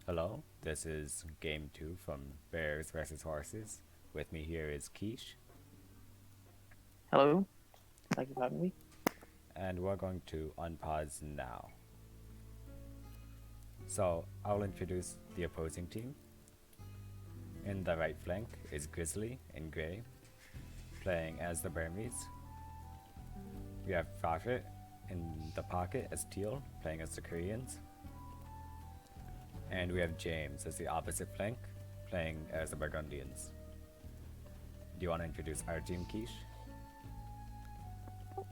Hello, this is game 2 from Bears versus Horses. With me here is Quiche, Hello, thank you for having me. and we're going to unpause now. So, I'll introduce the opposing team. In the right flank is Grizzly in gray, playing as the Burmese. We have Prophet in the pocket as Teal, playing as the Koreans. And we have James as the opposite flank, playing as the Burgundians. Do you want to introduce our team, Quiche?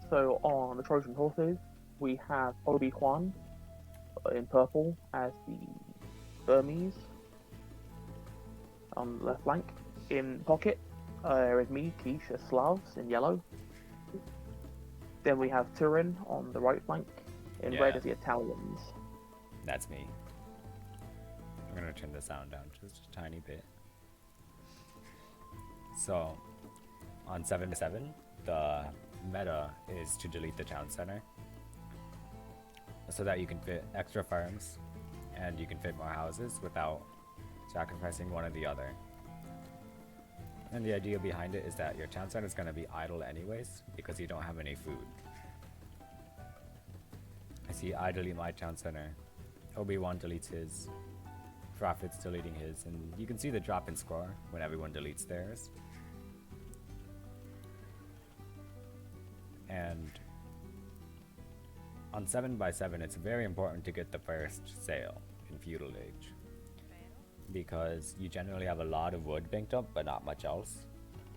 So on the Trojan horses, we have Obi-Wan in purple as the Burmese on the left flank. In pocket is me, Keish, as Slavs in yellow. Then we have Turin on the right flank. In red Yeah, as the Italians. that's me. I'm gonna turn the sound down just a tiny bit. So, on 7-7, the meta is to delete the town center so that you can fit extra farms and you can fit more houses without sacrificing one or the other. And the idea behind it is that your town center is going to be idle anyways because you don't have any food. I see I delete my town center, Obi-Wan deletes his, Prophet's deleting his, and you can see the drop in score when everyone deletes theirs. And on 7x7, it's very important to get the first sale in Feudal Age because you generally have a lot of wood banked up but not much else.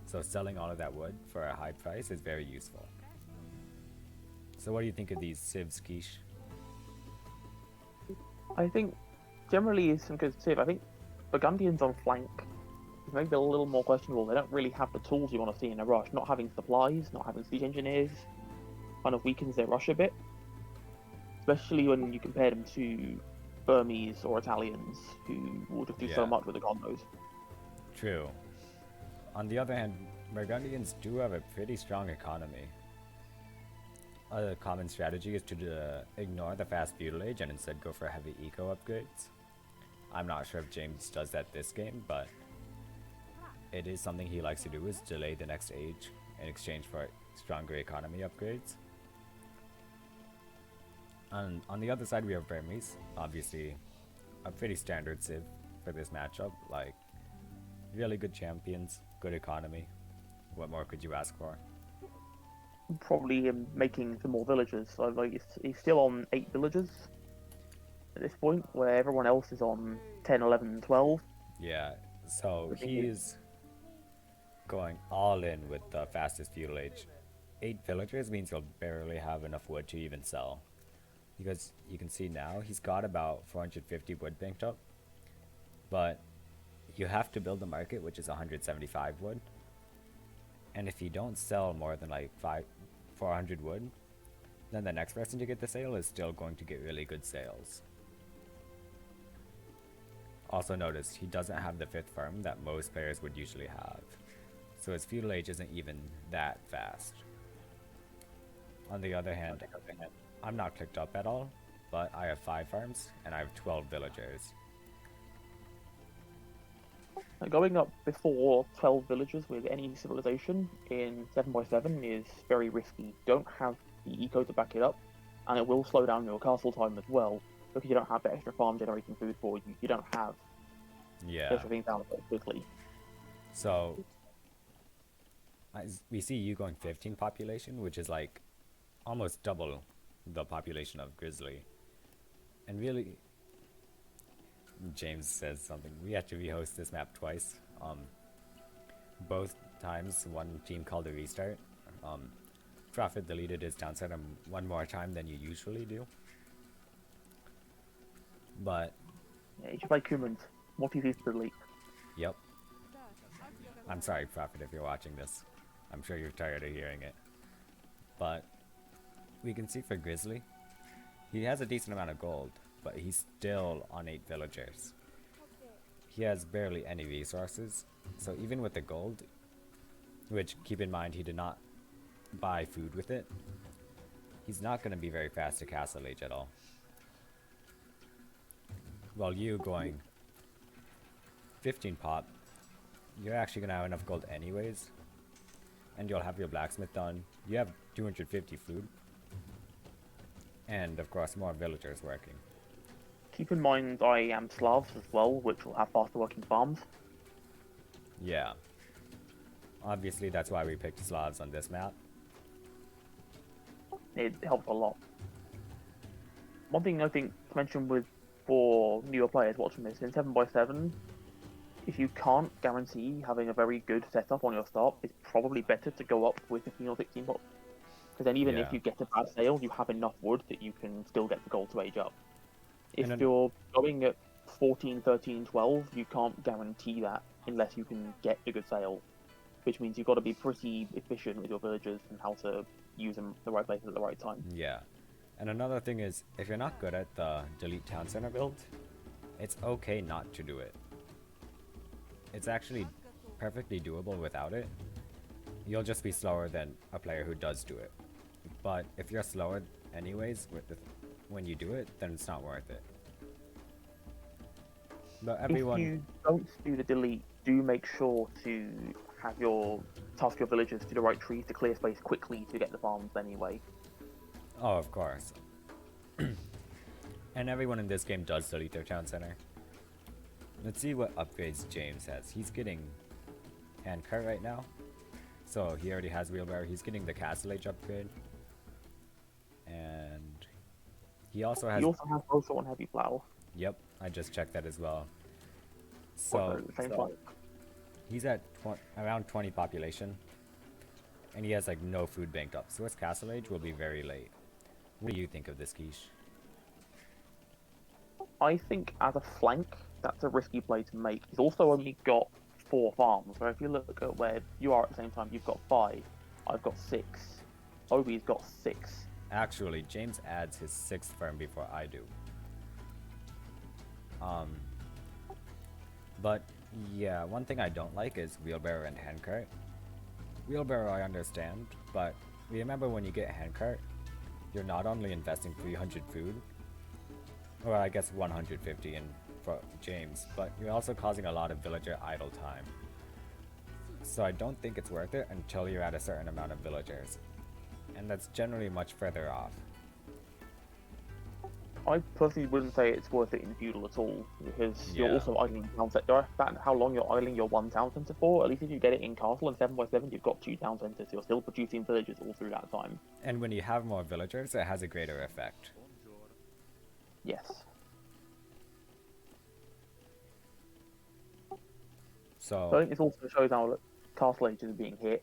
So selling all of that wood for a high price is very useful. So what do you think of these civs, Quiche? I think generally is some good tip. I think Burgundians on flank is maybe a little more questionable. They don't really have the tools you want to see in a rush. Not having supplies, not having siege engineers, kind of weakens their rush a bit. Especially when you compare them to Burmese or Italians who will just do so Yeah, much with the combos. true. On the other hand, Burgundians do have a pretty strong economy. A common strategy is to ignore the fast feudal age and instead go for heavy eco upgrades. I'm not sure if James does that this game, but it is something he likes to do is delay the next age in exchange for stronger economy upgrades. And on the other side we have Burmese, obviously a pretty standard civ for this matchup, like really good champions, good economy. What more could you ask for? Probably him making some more villagers. So like he's still on 8 villagers at this point, where everyone else is on 10, 11, 12. Yeah, so I think it's he's going all in with the fastest feudal age. 8 villagers means he'll barely have enough wood to even sell. Because you can see now he's got about 450 wood banked up, but you have to build a market which is 175 wood. And if you don't sell more than like 400 wood, then the next person to get the sale is still going to get really good sales. Also notice he doesn't have the 5th farm that most players would usually have, so his feudal age isn't even that fast. On the other hand, I'm not clicked up at all, but I have 5 farms and I have 12 villagers. going up before 12 villagers with any civilization in 7x7 is very risky. You don't have the eco to back it up, and it will slow down your castle time as well because you don't have the extra farm generating food for you. You don't have Yeah, extra things out very quickly. so we see you going 15 population, which is like almost double the population of Grizzly. And really, James says something. We had to rehost this map twice. Both times, one team called a restart. Um, Prophet deleted his town center one more time than you usually do. But, Yeah, you should play Kumans. More TCs to delete. yep. I'm sorry, Prophet, if you're watching this. I'm sure you're tired of hearing it. But we can see for Grizzly, he has a decent amount of gold, but he's still on 8 villagers. He has barely any resources, so even with the gold, which keep in mind he did not buy food with it, he's not going to be very fast to Castle Age at all. While you going 15 pop, you're actually gonna have enough gold anyways, and you'll have your blacksmith done. You have 250 food, and of course more villagers working. Keep in mind I am Slavs as well, which will have faster working farms. Yeah. Obviously, that's why we picked Slavs on this map. It helps a lot. One thing I think to mention with for newer players watching this, in 7x7, if you can't guarantee having a very good setup on your start, it's probably better to go up with 15 or 16 pots. Because then even Yeah. if you get a bad sale, you have enough wood that you can still get the gold to age up. If then- you're going at 14, 13, 12, you can't guarantee that unless you can get a good sale. Which means you've got to be pretty efficient with your villagers and how to use them the right places at the right time. Yeah. And another thing is, if you're not good at the delete town center build, it's okay not to do it. It's actually perfectly doable without it. You'll just be slower than a player who does do it. But if you're slower anyways when you do it, then it's not worth it. But everyone... If you don't do the delete, do make sure to have your task your villagers to the right trees to clear space quickly to get the farms anyway. Oh, of course. And everyone in this game does delete their town center. Let's see what upgrades James has. He's getting handcart right now. So he already has wheelbarrow. He's getting the castle age upgrade. And he also has... You also have also on heavy plow. Yep, I just checked that as well. So he's at around 20 population. And he has like no food banked up. So his castle age will be very late. What do you think of this, Quiche? I think as a flank, that's a risky play to make. He's also only got 4 farms, where if you look at where you are at the same time, you've got 5. I've got 6. Obi's got 6. Actually, James adds his 6th farm before I do. But yeah, one thing I don't like is wheelbarrow and handcart. Wheelbarrow I understand, but remember when you get handcart, you're not only investing 300 food, or I guess 150 in for James, but you're also causing a lot of villager idle time. So I don't think it's worth it until you're at a certain amount of villagers. And that's generally much further off. I personally wouldn't say it's worth it in feudal at all, because you're Yeah. also idling town center. That's how long you're idling your 1 town center for. At least if you get it in castle and 7x7, you've got 2 town centers. You're still producing villagers all through that time. And when you have more villagers, it has a greater effect. Yes. So I So, think this also shows how castle ages are being hit.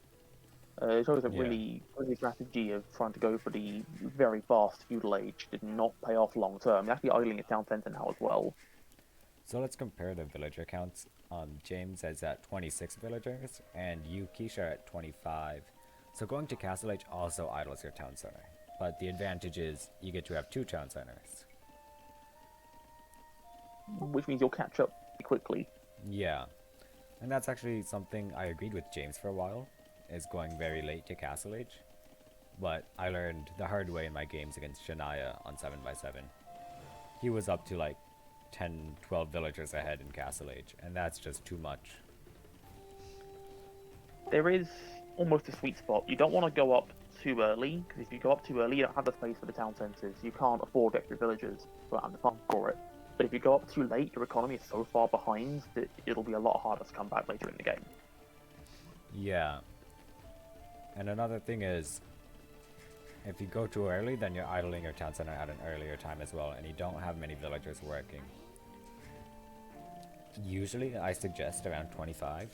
It shows a Yeah. really strategy of trying to go for the very fast feudal age did not pay off long term. You're actually idling a town center now as well. so let's compare the villager counts. James is at 26 villagers, and you, Keisha, are at 25. So going to Castle Age also idles your town center. But the advantage is you get to have 2 town centers. Which means you'll catch up quickly. Yeah. And that's actually something I agreed with James for a while, is going very late to Castle Age. But I learned the hard way in my games against Shania on 7x7. He was up to like 10, 12 villagers ahead in Castle Age, and that's just too much. There is almost a sweet spot. You don't want to go up too early, because if you go up too early, you don't have the space for the town centers. You can't afford extra villagers, but have the fund for it. But if you go up too late, your economy is so far behind that it'll be a lot harder to come back later in the game. Yeah. And another thing is, if you go too early, then you're idling your town center at an earlier time as well, and you don't have many villagers working. Usually, I suggest around 25,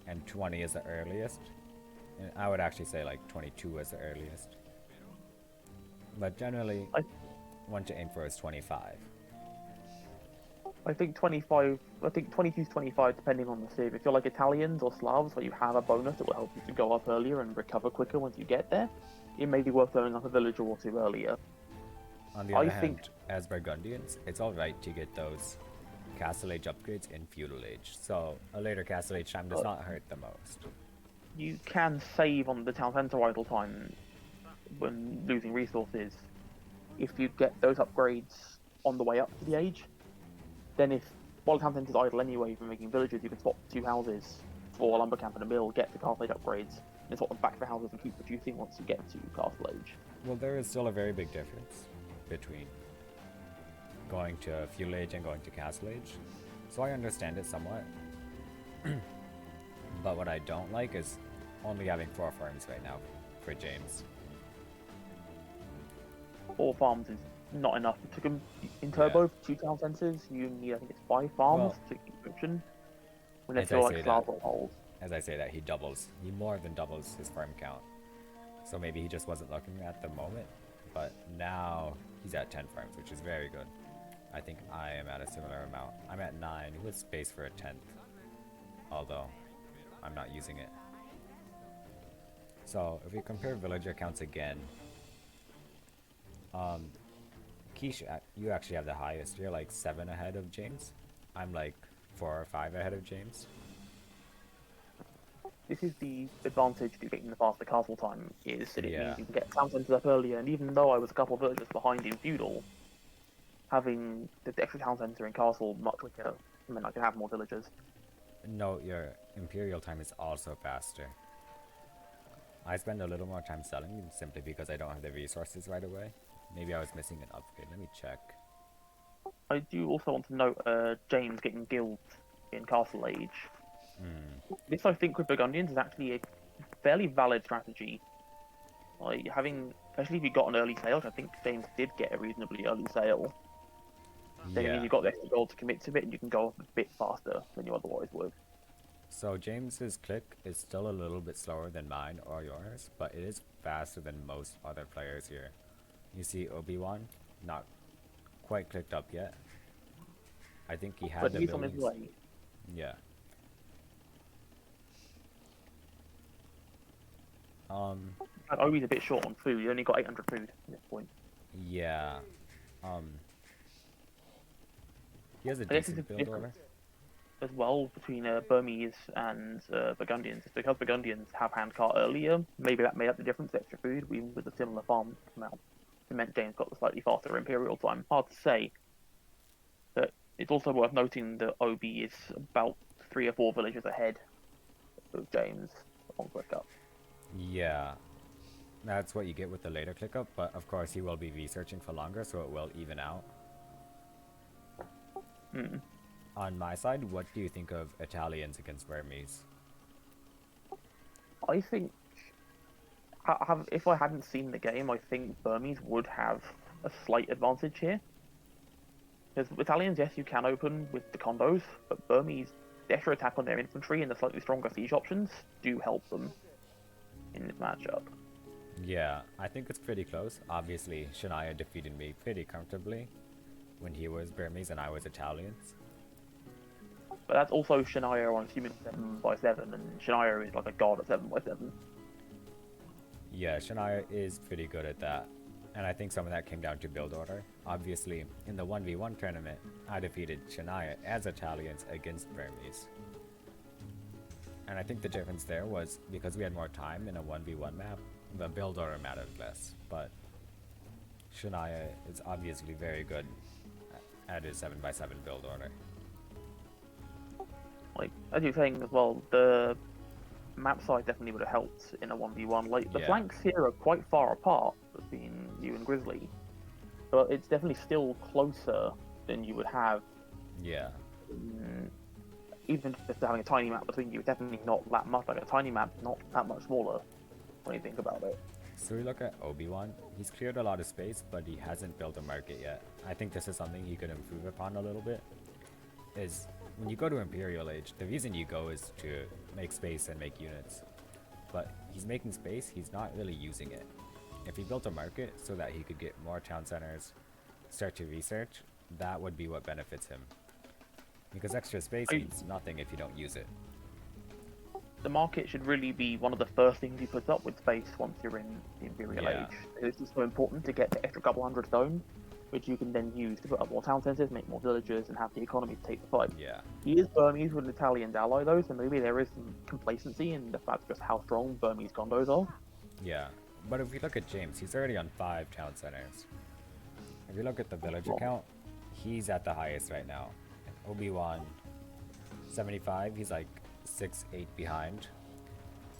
and 20 is the earliest. And I would actually say like 22 is the earliest. But generally, one to aim for is 25. I think 25, I think 22 to 25 depending on the civ. If you're like Italians or Slavs where you have a bonus that will help you to go up earlier and recover quicker once you get there, it may be worth blowing up a villager or 2 earlier. On the other hand, as Burgundians, it's alright to get those Castle Age upgrades in Feudal Age, so a later Castle Age time does not hurt the most. You can save on the town centre idle time when losing resources if you get those upgrades on the way up to the age. then if while the town center's idle anyway from making villages, you can swap 2 houses for a lumber camp and a mill, get the castle age upgrades, and swap them back to houses and keep producing once you get to castle age. Well, there is still a very big difference between going to feudal age and going to castle age, so I understand it somewhat. But what I don't like is only having 4 farms right now for James. 4 farms is not enough. In Turbo, for 2 town centers, you need, I think it's 5 farms to keep production. When there's still like class holes. As I say that, he more than doubles his farm count. So maybe he just wasn't looking at the moment, but now he's at 10 farms, which is very good. I think I am at a similar amount. I'm at 9 with space for a 10th, although I'm not using it. So if we compare villager counts again, Quiche, you actually have the highest. You're like 7 ahead of James. I'm like 4 or 5 ahead of James. This is the advantage to getting the faster castle time, is that it Yeah. means you can get town centers up earlier, and even though I was a couple of villagers behind in feudal, having the extra town center in castle much quicker meant I could have more villagers. No, your imperial time is also faster. I spend a little more time selling simply because I don't have the resources right away. Maybe I was missing an upgrade. Let me check. I do also want to note James getting guilds in castle age. This, I think, with Burgundians is actually a fairly valid strategy. Like having, especially if you got an early sale, which I think James did get a reasonably early sale. Then it means you've got the extra gold to commit to it, and you can go off a bit faster than you otherwise would. So James's click is still a little bit slower than mine or yours, but it is faster than most other players here. You see Obi-Wan, not quite clicked up yet. I think he had But the he's on his way. Yeah. Obi's a bit short on food. He only got 800 food at this point. Yeah. He has a I guess decent it's a build difference order. as well between Burmese and Burgundians. It's because Burgundians have handcart earlier. Maybe that made up the difference. Extra food, even with a similar farm amount. It meant James got the slightly faster imperial time. Hard to say. But it's also worth noting that OB is about 3 or 4 villages ahead of James on click up. Yeah. That's what you get with the later click up, but of course he will be researching for longer, so it will even out. On my side, what do you think of Italians against Burmese? I think, if I hadn't seen the game, I think Burmese would have a slight advantage here. Because Italians, yes, you can open with the condos, but Burmese, the extra attack on their infantry and the slightly stronger siege options do help them in this matchup. Yeah, I think it's pretty close. Obviously, Shania defeated me pretty comfortably when he was Burmese and I was Italians. But that's also Shania on human 7x7, and Shania is like a god at 7x7. Yeah, Shania is pretty good at that. And I think some of that came down to build order. Obviously, in the 1v1 tournament, I defeated Shania as Italians against Burmese. And I think the difference there was because we had more time in a 1v1 map, the build order mattered less. But Shania is obviously very good at his 7x7 build order. Like, as you're saying as well, the map size definitely would have helped in a 1v1. Like, the flanks here are quite far apart between you and Grizzly, but it's definitely still closer than you would have. Yeah. Even just having a tiny map between you, it's definitely not that much. Like, a tiny map, not that much smaller when you think about it. So we look at Obi-Wan. He's cleared a lot of space, but he hasn't built a market yet. I think this is something he could improve upon a little bit. Is when you go to Imperial Age, the reason you go is to make space and make units. But he's making space, he's not really using it. If he built a market so that he could get more town centers, start to research, that would be what benefits him. Because extra space means nothing if you don't use it. The market should really be one of the first things you put up with space once you're in the Imperial Age. It's just so important to get the extra couple hundred stone, which you can then use to put up more town centers, make more villagers, and have the economy to take the fight. Yeah. He is Burmese with an Italian ally though, so maybe there is some complacency in the fact just how strong Burmese condos are. Yeah, but if we look at James, he's already on 5 town centers. If you look at the villager count, he's at the highest right now. Obi-Wan 75, he's like 6-8 behind.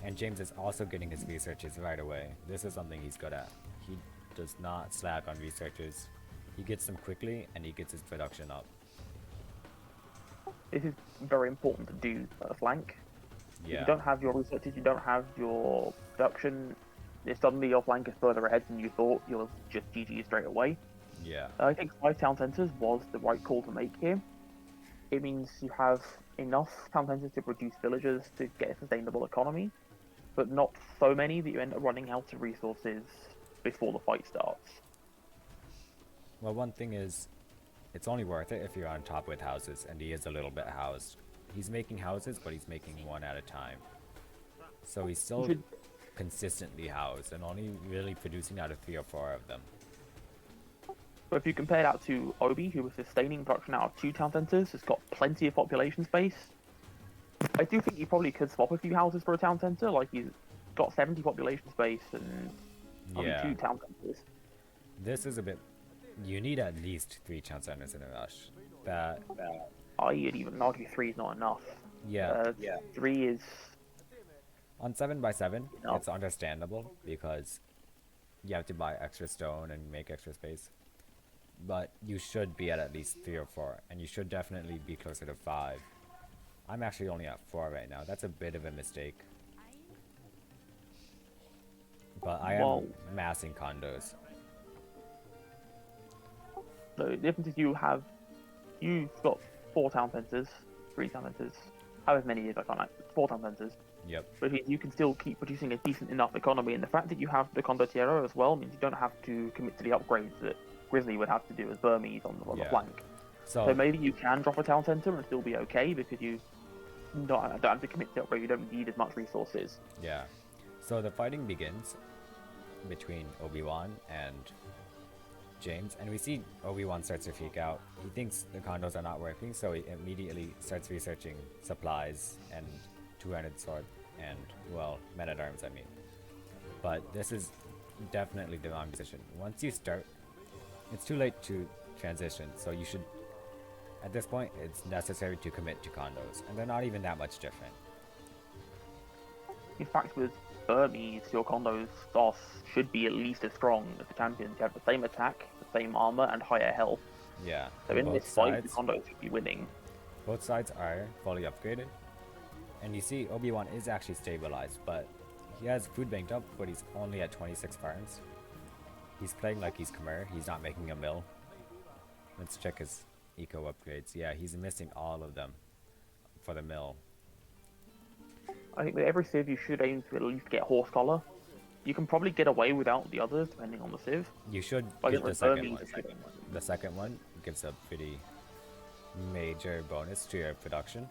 And James is also getting his researches right away. This is something he's good at. He does not slack on researches. He gets them quickly and he gets his production up. This is very important to do at a flank. If Yeah. you don't have your researches, you don't have your production, if suddenly your flank is further ahead than you thought, you'll just GG straight away. Yeah. I think 5 town centres was the right call to make here. It means you have enough town centres to produce villagers to get a sustainable economy, but not so many that you end up running out of resources before the fight starts. Well, one thing is, it's only worth it if you're on top with houses, and he is a little bit housed. He's making houses, but he's making one at a time. So he's still consistently housed, and only really producing out of 3 or 4 of them. But if you compare that to Obi, who was sustaining production out of 2 town centres, has got plenty of population space. I do think you probably could swap a few houses for a town centre, like he's got 70 population space and only 2 town centres. This is a bit... You need at least 3 town centers in a rush. I'd even argue 3 is not enough. Yeah. 3 is... On 7x7, No. it's understandable because you have to buy extra stone and make extra space. But you should be at least 3 or 4, and you should definitely be closer to 5. I'm actually only at 4 right now. That's a bit of a mistake. But I am massing condos. The difference is you've got 4 town centres, 3 town centres, however many it is, I can't like 4 town centres. Yep. But you can still keep producing a decent enough economy, and the fact that you have the condottiero as well means you don't have to commit to the upgrades that Grizzly would have to do as Burmese on the flank. So maybe you can drop a town centre and still be okay because you don't have to commit to upgrade, you don't need as much resources. Yeah. So the fighting begins between Obi-Wan and James, and we see Obi-Wan starts to freak out. He thinks the condos are not working, so he immediately starts researching supplies and two-handed sword and, well, men-at-arms, I mean. But this is definitely the wrong decision. Once you start, it's too late to transition, so you should, at this point, it's necessary to commit to condos, and they're not even that much different. In fact, with Burmese, your condos should be at least as strong as the champions. You have the same attack, the same armor, and higher health. Yeah. So in this fight, the condos should be winning. Both sides are fully upgraded. And you see, Obi-Wan is actually stabilized, but he has food banked up, but he's only at 26 farms. He's playing like he's Khmer. He's not making a mill. Let's check his eco upgrades. Yeah, he's missing all of them for the mill. I think with every civ you should aim to at least get horse collar. You can probably get away without the others depending on the civ. You should get the second one. The second one gives a pretty major bonus to your production.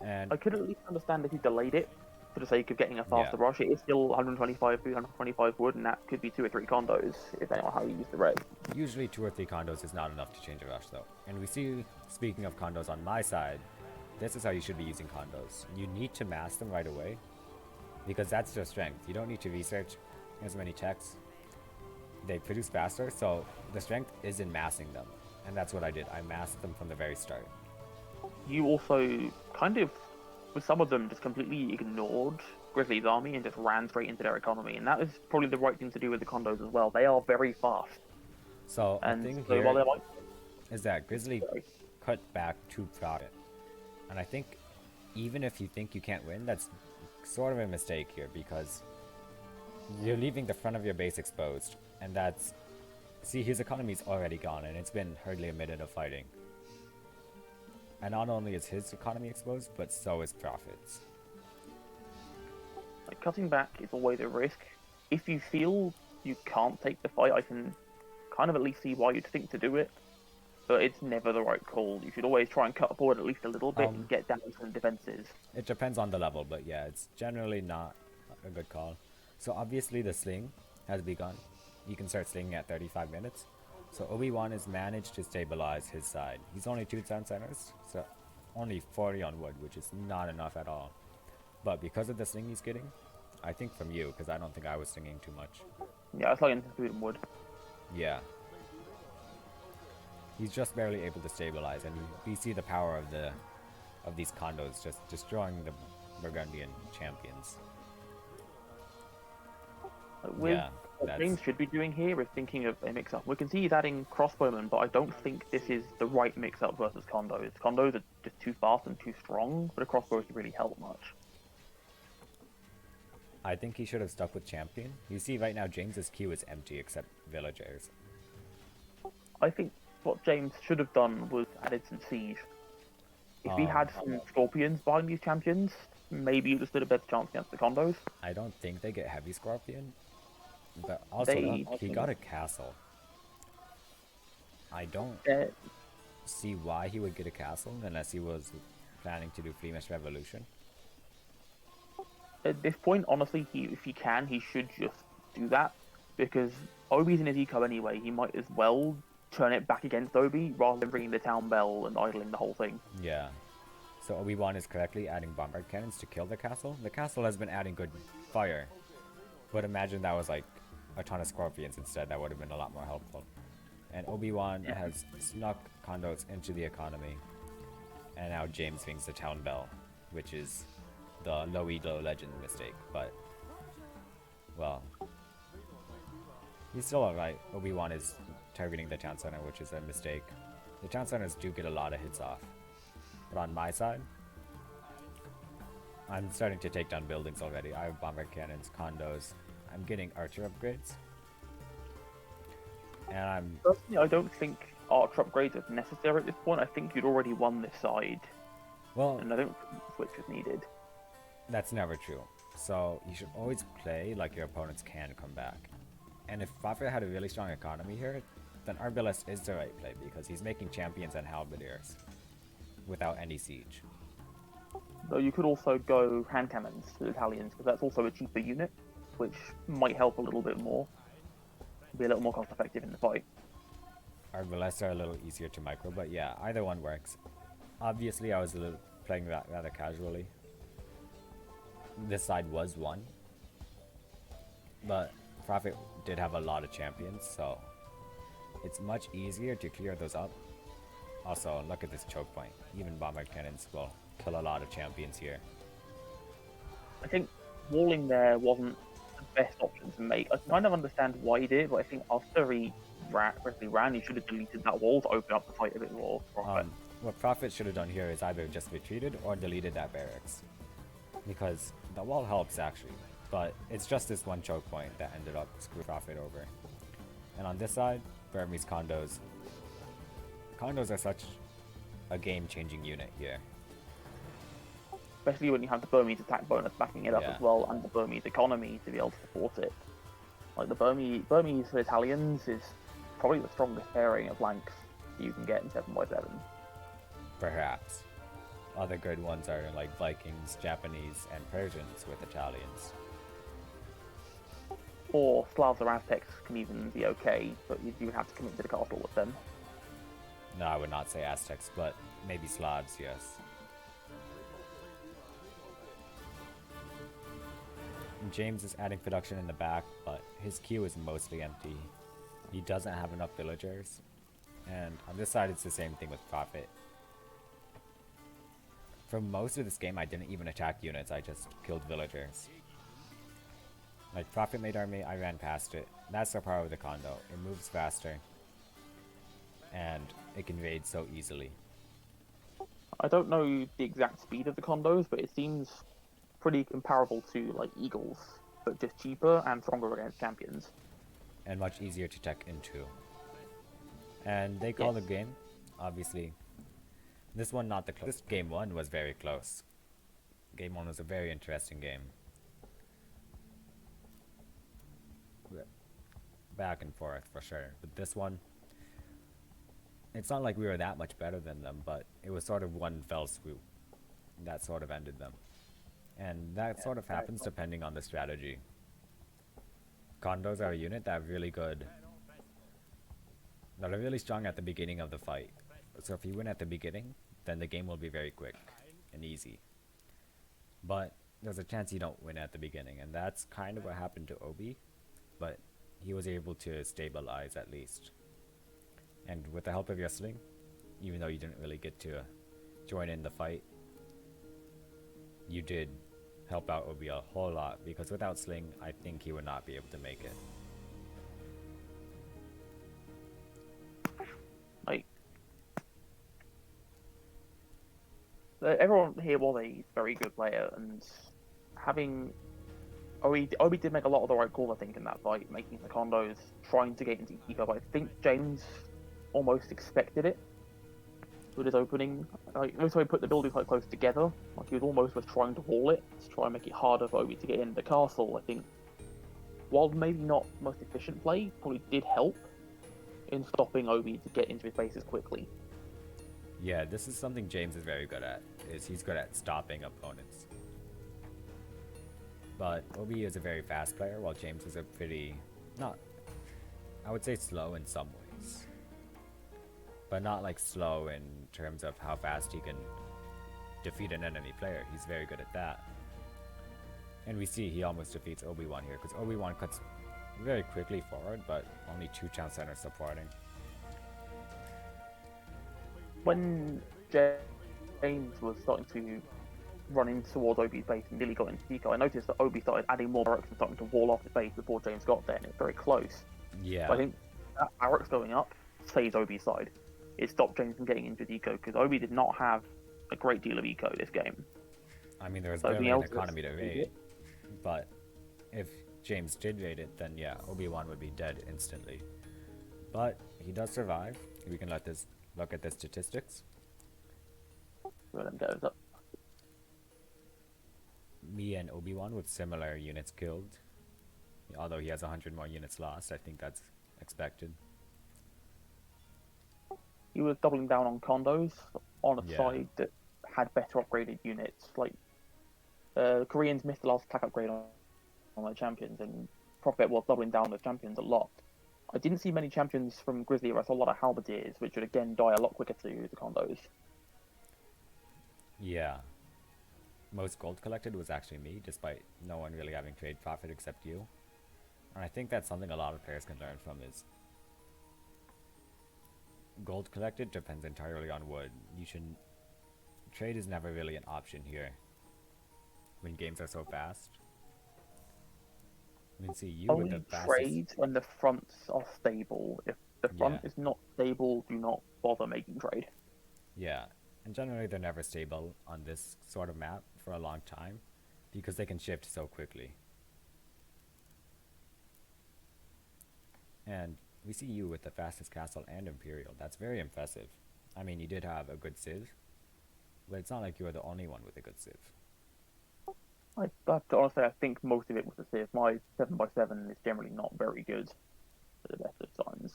And I could at least understand if you delayed it for the sake of getting a faster rush. It is still 125, 325 wood, and that could be 2 or 3 condos, depending on how you use the red. Usually 2 or 3 condos is not enough to change a rush, though. And we see, speaking of condos on my side, this is how you should be using condos. You need to mass them right away, because that's their strength. You don't need to research as many checks. They produce faster, so the strength is in massing them. And that's what I did. I massed them from the very start. You also kind of, with some of them, just completely ignored Grizzly's army and just ran straight into their economy. And that is probably the right thing to do with the condos as well. They are very fast. So the thing here is that Grizzly cut back to profit. And I think even if you think you can't win, that's sort of a mistake here, because you're leaving the front of your base exposed. And that's... See, his economy's already gone, and it's been hardly a minute of fighting. And not only is his economy exposed, but so is profits. Like, cutting back is always a risk. If you feel you can't take the fight, I can kind of at least see why you'd think to do it. But it's never the right call. You should always try and cut forward at least a little bit and get down some defenses. It depends on the level, but yeah, it's generally not a good call. So obviously the sling has begun. You can start slinging at 35 minutes. So Obi-Wan has managed to stabilize his side. He's only 2 town centers, so only 40 on wood, which is not enough at all. But because of the sling he's getting, I think from you, because I don't think I was slinging too much. Yeah, I was like into food and wood. Yeah. He's just barely able to stabilize, and we see the power of these condos just destroying the Burgundian champions. With Yeah, what that's James should be doing here is thinking of a mix-up. We can see he's adding crossbowmen, but I don't think this is the right mix-up versus condos. Condos are just too fast and too strong, but a crossbow doesn't really help much. I think he should have stuck with champion. You see right now James's queue is empty except villagers. I think what James should have done was added some siege. If he had some scorpions behind these champions, maybe he would have stood a better chance against the condos. I don't think they get heavy scorpion, but also They, he got a castle. I don't uh, see why he would get a castle unless he was planning to do Flemish Revolution. at this point, honestly, if he can, he should just do that because Obi's in his eco anyway. He might as well turn it back against Obi rather than ringing the town bell and idling the whole thing. Yeah. So Obi-Wan is correctly adding bombard cannons to kill the castle. The castle has been adding good fire, but imagine that was like a ton of scorpions instead. That would have been a lot more helpful. And Obi-Wan has snuck condos into the economy, and now James rings the town bell, which is the low elo legend mistake. But well, he's still alright. Obi-Wan is targeting the town center, which is a mistake. The town centers do get a lot of hits off. But on my side, I'm starting to take down buildings already. I have bomber cannons, condos. I'm getting archer upgrades. And I'm... Personally, I don't think archer upgrades are necessary at this point. I think you'd already won this side, Well, and I don't think the switch is needed. that's never true. So you should always play like your opponents can come back. And if Fafa had a really strong economy here, then Arbalest is the right play because he's making champions and halberdiers without any siege. Though you could also go hand cannons to the Italians because that's also a cheaper unit, which might help a little bit more. Be a little more cost effective in the fight. Arbalests are a little easier to micro, but yeah, either one works. Obviously, I was playing that rather casually. This side was won, but Prophet did have a lot of champions, so it's much easier to clear those up. Also, look at this choke point. Even bombard cannons will kill a lot of champions here. I think walling there wasn't the best option to make. I kind of understand why he did, but I think after he ran, he should have deleted that wall to open up the fight a bit more. What Prophet should have done here is either just retreated or deleted that barracks. Because the wall helps actually, but it's just this one choke point that ended up screwing Prophet over. And on this side, Burmese condos. Condos are such a game-changing unit here. Especially when you have the Burmese attack bonus backing it up Yeah. as well, and the Burmese economy to be able to support it. Like the Burmese for Italians is probably the strongest pairing of flanks you can get in 7x7. Perhaps. Other good ones are like Vikings, Japanese, and Persians with Italians. Or Slavs or Aztecs can even be okay, but you would have to commit to the castle with them. No, I would not say Aztecs, but maybe Slavs, yes. James is adding production in the back, but his queue is mostly empty. He doesn't have enough villagers. And on this side, it's the same thing with Prophet. For most of this game, I didn't even attack units, I just killed villagers. Like, Prophet made army, I ran past it. That's the power of the condo. It moves faster. And it can raid so easily. I don't know the exact speed of the condos, but it seems pretty comparable to like Eagles, but just cheaper and stronger against champions. And much easier to tech into. And they call the game, obviously. This one not the closest. Game 1 was very close. Game 1 was a very interesting game. Back and forth for sure. But this one, it's not like we were that much better than them, but it was sort of one fell swoop that sort of ended them. And that sort of happens depending on the strategy. Condos are a unit that are really good, that are really strong at the beginning of the fight. So if you win at the beginning, then the game will be very quick and easy. But there's a chance you don't win at the beginning, and that's kind of what happened to Obi, but he was able to stabilize at least. And with the help of your sling, even though you didn't really get to join in the fight, you did help out Obi a whole lot, because without sling, I think he would not be able to make it. Like, everyone here was a very good player, and having Obi did make a lot of the right call, I think, in that fight, making the condos, trying to get into eco. But I think James almost expected it with his opening. Like, most he put the buildings quite close together. Like, he was almost just trying to wall it to try and make it harder for Obi to get in the castle. I think, while maybe not the most efficient play, probably did help in stopping Obi to get into his bases quickly. Yeah, this is something James is very good at, is he's good at stopping opponents. But Obi is a very fast player, while James is a pretty, not, I would say slow in some ways. But not like slow in terms of how fast he can defeat an enemy player. He's very good at that. And we see he almost defeats Obi-Wan here, because Obi-Wan cuts very quickly forward, but only 2 town centers supporting. When James was starting to run in towards Obi's base and nearly got into Pico, I noticed that Obi started adding more barracks and starting to wall off the base before James got there, and it's very close. Yeah. But I think that barracks going up saves Obi's side. It stopped James from getting into eco, because Obi did not have a great deal of eco this game. I mean, there was barely an economy to raid, but if James did raid it, then yeah, Obi-Wan would be dead instantly. But he does survive. We can look at the statistics. Let him go up. Me and Obi-Wan with similar units killed. Although he has 100 more units lost, I think that's expected. He was doubling down on condos on a side that had better upgraded units. Like, Koreans missed the last attack upgrade on their champions, and Prophet was doubling down on the champions a lot. I didn't see many champions from Grizzly, but I saw a lot of halberdiers, which would again die a lot quicker to the condos. Yeah. Most gold collected was actually me, despite no one really having trade profit except you. And I think that's something a lot of players can learn from, is gold collected depends entirely on wood. Trade is never really an option here when games are so fast. I mean, see, you with the fastest... trade when the fronts are stable. If the front is not stable, do not bother making trade. Yeah, and generally they're never stable on this sort of map for a long time, because they can shift so quickly. And we see you with the fastest castle and Imperial. That's very impressive. I mean, you did have a good civ, but it's not like you were the only one with a good civ. I have to honestly, I think most of it was the civ. My 7x7 is generally not very good at the best of times.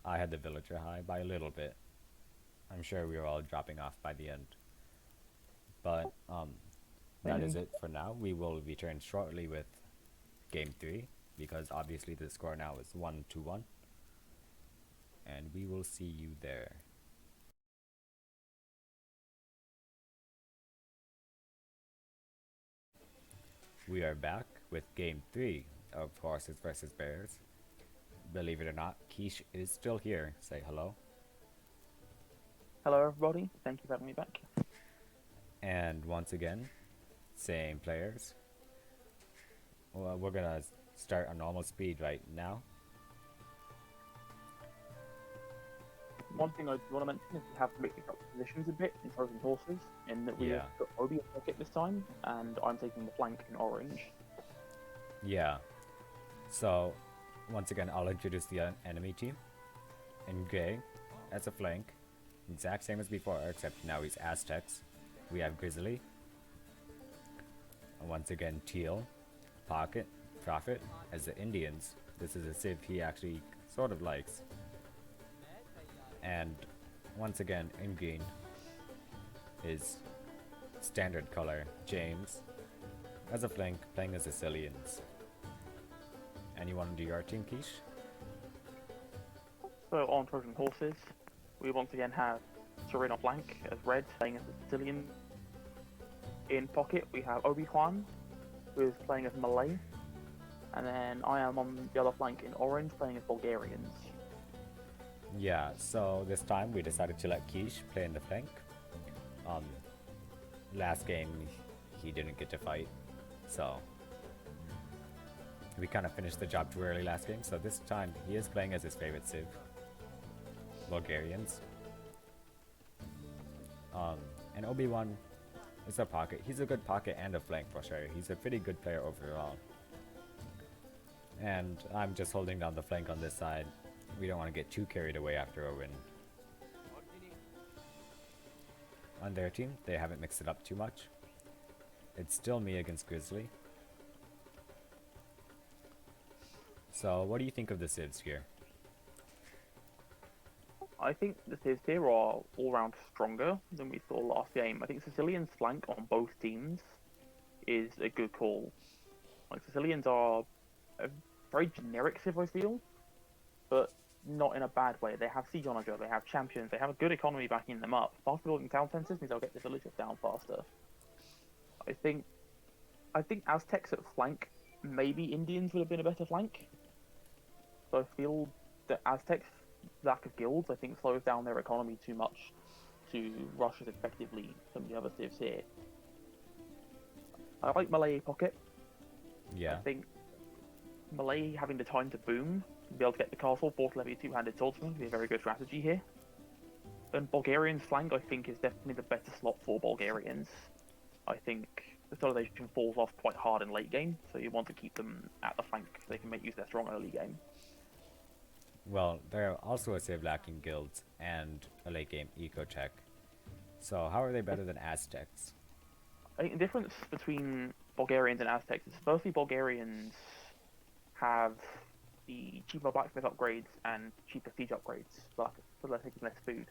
I had the villager high by a little bit. I'm sure we were all dropping off by the end. But that is it for now. We will return shortly with game 3, because obviously the score now is 1-1. And we will see you there. We are back with game 3 of Horses vs. Bears. Believe it or not, Quiche is still here. Say hello. Hello everybody, thank you for having me back. And once again, same players. Well, we're gonna start a normal speed right now. One thing I want to mention is we have mixed up positions a bit in Trojan Horses, in that we have got Obi in pocket this time, and I'm taking the flank in orange. Yeah. So, once again, I'll introduce the enemy team. In gray, as a flank, exact same as before, except now he's Aztecs. We have Grizzly. And once again, teal, pocket, Prophet, as the Indians. This is a civ he actually sort of likes. And once again, in green is standard color, James, as a flank, playing as Sicilians. Anyone do your team, Quiche? So on Trojan Horses, we once again have Serena flank as red, playing as a Sicilian. In pocket, we have Obi-Wan, who is playing as Malay. And then I am on the other flank in orange, playing as Bulgarians. Yeah, so this time we decided to let Quiche play in the flank. Um, Last game he didn't get to fight, so we kind of finished the job too early last game. So this time he is playing as his favorite civ, Bulgarians. And Obi-Wan is a pocket. He's a good pocket and a flank for sure. He's a pretty good player overall. And I'm just holding down the flank on this side. We don't want to get too carried away after a win. On their team, they haven't mixed it up too much. It's still me against Grizzly. So what do you think of the civs here? I think the Civs here are all round stronger than we saw last game. I think Sicilian's flank on both teams is a good call. Like Sicilians are a very generic Civ, I feel, but not in a bad way. They have siege onager, they have champions, they have a good economy backing them up. Faster building town centers means they'll get the villagers down faster. I think Aztecs at flank, maybe Indians would have been a better flank. So I feel that Aztecs' lack of guilds, I think, slows down their economy too much to rush as effectively some of the other civs here. I like Malay Pocket. Yeah. I think Malay having the time to boom, be able to get the castle, force levy two-handed swordsman would be a very good strategy here. And Bulgarian's flank, I think, is definitely the better slot for Bulgarians. I think the Consolidation falls off quite hard in late game, so you want to keep them at the flank so they can make use of their strong early game. Well, they're also a civ lacking guilds and a late game eco check. So how are they better than Aztecs? I think the difference between Bulgarians and Aztecs is firstly Bulgarians have the cheaper blacksmith upgrades and cheaper siege upgrades, but so they're taking less food.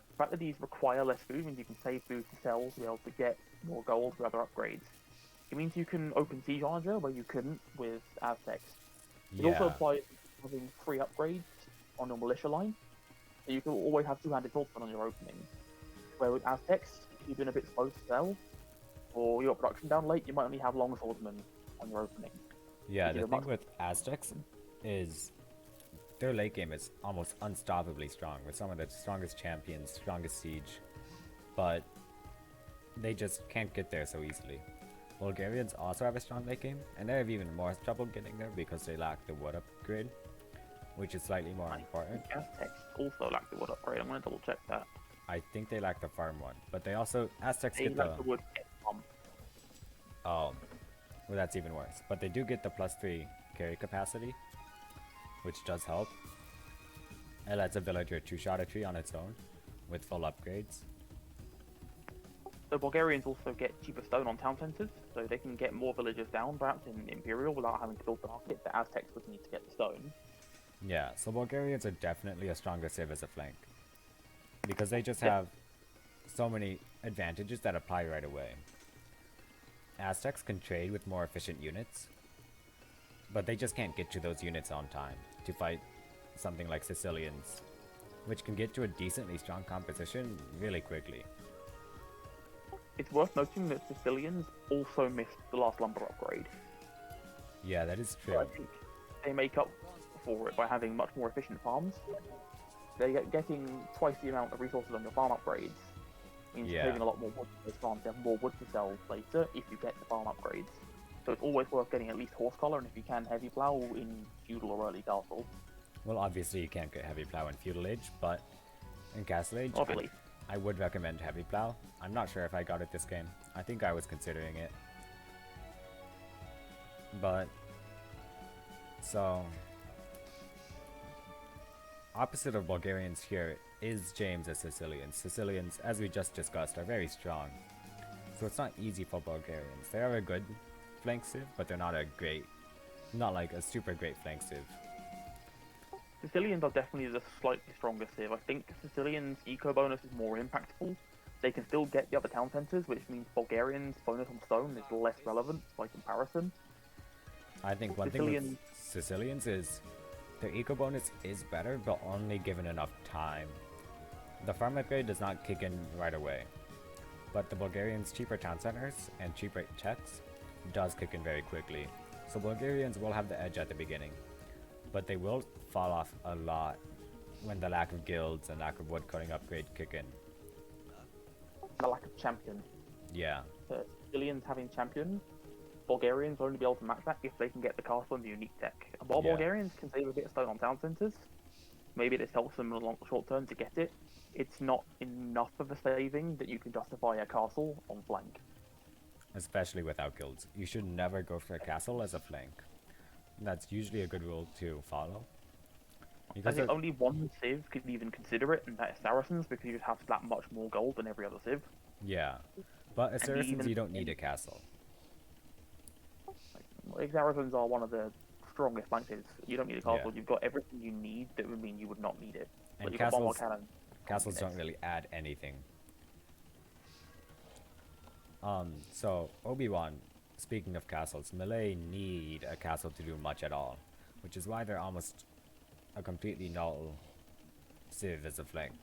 The fact that these require less food means you can save food to sell to be able to get more gold for other upgrades. It means you can open siege onager where you couldn't with Aztecs. It also applies to having free upgrades on your militia line, so you can always have two-handed swordsman on your opening. Where with Aztecs, if you've been a bit slow to sell, or your production down late, you might only have long swordsman on your opening. Yeah, the thing with Aztecs is their late game is almost unstoppably strong with some of the strongest champions, strongest siege, but they just can't get there so easily. Bulgarians also have a strong late game, and they have even more trouble getting there because they lack the wood upgrade, which is slightly more important. Aztecs also lack the wood upgrade. I'm going to double check that. I think they lack the farm one, but they also Aztecs They get lack the wood farm. Oh, well that's even worse. But they do get the +3 carry capacity, which does help. It lets a villager two-shot a tree on its own with full upgrades. The Bulgarians also get cheaper stone on town centers, so they can get more villagers down, perhaps in Imperial, without having to build the market. The Aztecs would need to get the stone. Yeah, so Bulgarians are definitely a stronger civ as a flank. Because they just have so many advantages that apply right away. Aztecs can trade with more efficient units, but they just can't get to those units on time to fight something like Sicilians, which can get to a decently strong composition really quickly. It's worth noting that Sicilians also missed the last lumber upgrade. Yeah, that is true. So I think they make up for it by having much more efficient farms. They're getting twice the amount of resources on your farm upgrades. Means you're saving a lot more wood for those farms. You have more wood to sell later if you get the farm upgrades. So it's always worth getting at least horse collar, and if you can, heavy plow in feudal or early castle. Well, obviously you can't get heavy plow in feudal age, but in castle age, Obviously. I would recommend heavy plow. I'm not sure if I got it this game. I think I was considering it. But, so, opposite of Bulgarians here is James as Sicilians. Sicilians, as we just discussed, are very strong. So it's not easy for Bulgarians. They are a good flank civ, but they're not like a super great flank civ. Sicilians are definitely the slightly stronger civ. I think Sicilians' eco bonus is more impactful. They can still get the other town centers, which means Bulgarians' bonus on stone is less relevant by comparison. I think one thing with Sicilians is their eco bonus is better, but only given enough time. The farm upgrade does not kick in right away, but the Bulgarians' cheaper town centers and cheaper checks does kick in very quickly. So Bulgarians will have the edge at the beginning, but they will fall off a lot when the lack of guilds and lack of woodcutting upgrade kick in. The lack of champion. Yeah. Sicilians having champion, Bulgarians will only be able to match that if they can get the castle and the unique tech. And while Yeah. Bulgarians can save a bit of stone on town centres, maybe this helps them in the short term to get it. It's not enough of a saving that you can justify a castle on flank. Especially without guilds. You should never go for a castle as a flank. That's usually a good rule to follow. I Because think only one civ could even consider it, and that is Saracens, because you just have that much more gold than every other civ. yeah. But as And Saracens, even you don't need a castle. Like, Saracens are one of the strongest flanks. You don't need a castle. Yeah. You've got everything you need that would mean you would not need it. And Like, you've got bomber castles, cannon. castles don't really add anything. So Obi-Wan, speaking of castles, Malay need a castle to do much at all, which is why they're almost a completely null civ as a flank.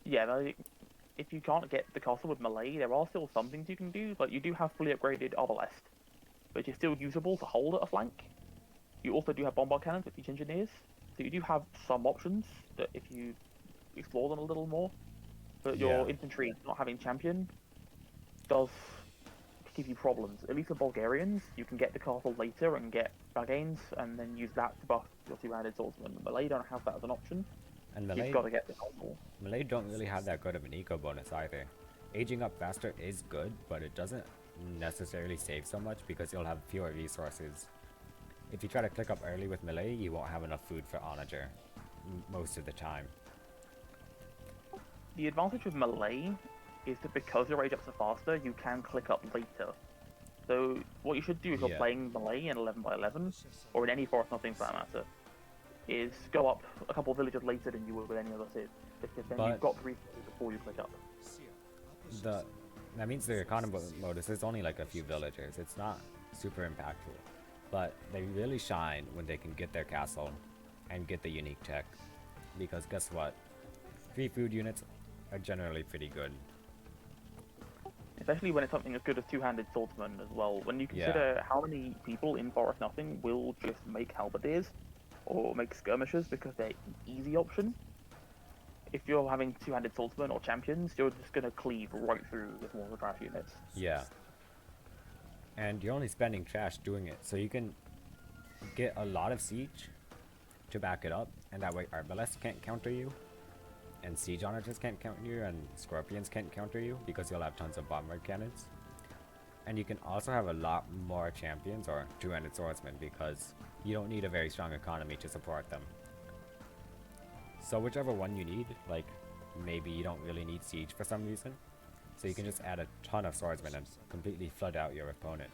Yeah, like, if you can't get the castle with melee, there are still some things you can do. Like, you do have fully upgraded Arbalest, which is still usable to hold at a flank. You also do have bombard cannons with each engineers, so you do have some options that if you explore them a little more. But your Yeah. infantry not having champion does give you problems. At least for Bulgarians, you can get the castle later and get bagains, and then use that to buff your two-handed swordsman. Malay don't have that as an option. And You've Malay, got to get the castle. Malay don't really have that good of an eco bonus either. Aging up faster is good, but it doesn't necessarily save so much because you'll have fewer resources. If you try to click up early with Malay, you won't have enough food for Onager most of the time. The advantage with melee is that because your age ups are faster, you can click up later. So what you should do if you're Yeah. playing melee in 11 by 11, or in any forest, nothing for that matter, is go up a couple of villages later than you would with any other civ, because then But- you've got the resources before you click up. That means the economy modus is only like a few villagers. It's not super impactful, but they really shine when they can get their castle and get the unique tech. Because guess what? 3 food units are generally pretty good. Especially when it's something as good as two-handed swordsman as well. When you consider how many people in Forest Nothing will just make halberdiers or make skirmishers because they're an easy option. If you're having two-handed swordsmen or champions, you're just going to cleave right through with more of the trash units. Yeah. And you're only spending trash doing it, so you can get a lot of siege to back it up, and that way Arbalest can't counter you, and siege onagers can't counter you, and scorpions can't counter you, because you'll have tons of bombard cannons. And you can also have a lot more champions or two-handed swordsmen, because you don't need a very strong economy to support them. So whichever one you need, like maybe you don't really need siege for some reason, so you can just add a ton of swordsmen and completely flood out your opponent.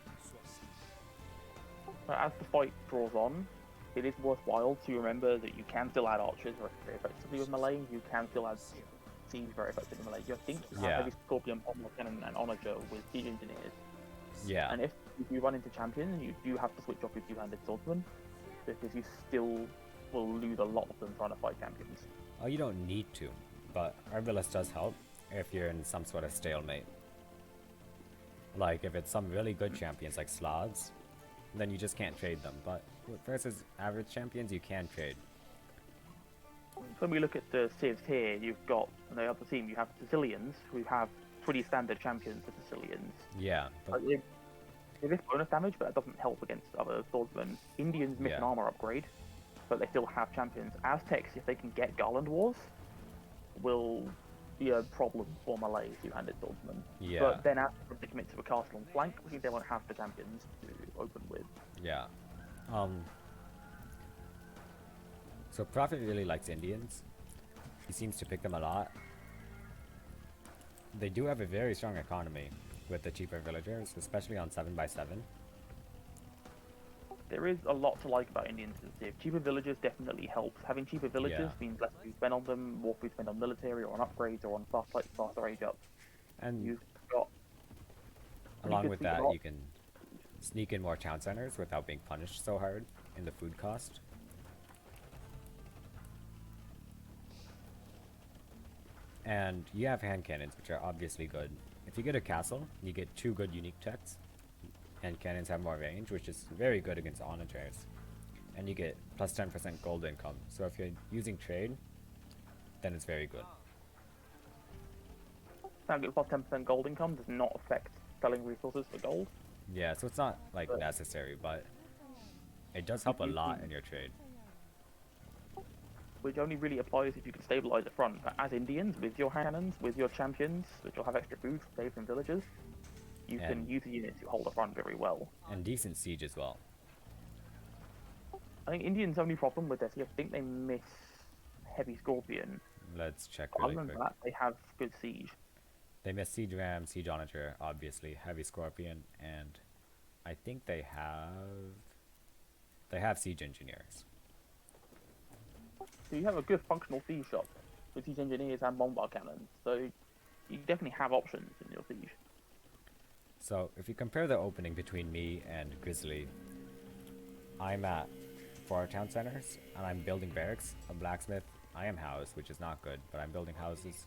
But as the fight draws on, it is worthwhile to remember that you can still add archers very effectively with melee. You can still add siege very effectively with melee. You think you have heavy scorpion, bomber cannon, and onager with siege engineers. Yeah. And if you run into champions, you do have to switch off your two-handed swordsman, because you still will lose a lot of them trying to fight champions. Oh, you don't need to, but Arbalest does help if you're in some sort of stalemate. Like if it's some really good champions like Slavs, then you just can't trade them, but versus average champions you can trade. When we look at the civs here, you've got, on the other team, you have Sicilians, who have pretty standard champions for Sicilians. Yeah, but It is bonus damage, but that doesn't help against other swordsmen. Indians miss an armor upgrade, but they still have champions. Aztecs, if they can get Garland Wars, will be a problem for Malay two-handed swordsmen. Yeah. But then after they commit to a castle on flank, I think they won't have the champions to open with. yeah. So Prophet really likes Indians. He seems to pick them a lot. They do have a very strong economy with the cheaper villagers, especially on 7x7. There is a lot to like about Indians as a civ. Cheaper villagers definitely helps. Having cheaper villagers means less food spent on them, more food spent on military or on upgrades or on faster age up. And You've got along with that, you can sneak in more town centers without being punished so hard in the food cost. And you have hand cannons, which are obviously good. If you get a castle, you get 2 good unique techs. Hand cannons have more range, which is very good against onagers. and you get plus 10% gold income. So if you're using trade, then it's very good. Now, get plus 10% gold income does not affect selling resources for gold. Yeah, so it's not like But necessary, but it does help a lot in your trade. which only really applies if you can stabilize the front. But as Indians, with your cannons, with your champions, which will have extra food saved from villagers, you can And use the units to hold the front very well. and decent siege as well. I think Indians' only problem with this, I think they miss Heavy Scorpion. Let's check Other really than quick. that, they have good siege. They miss Siege Ram, Siege Onager, obviously, Heavy Scorpion, and I think they have Siege Engineers. So you have a good functional siege shop with siege engineers and bombard cannons. So you definitely have options in your siege. So if you compare the opening between me and Grizzly, I'm at 4 town centers, and I'm building barracks, a blacksmith. I am housed, which is not good, but I'm building houses.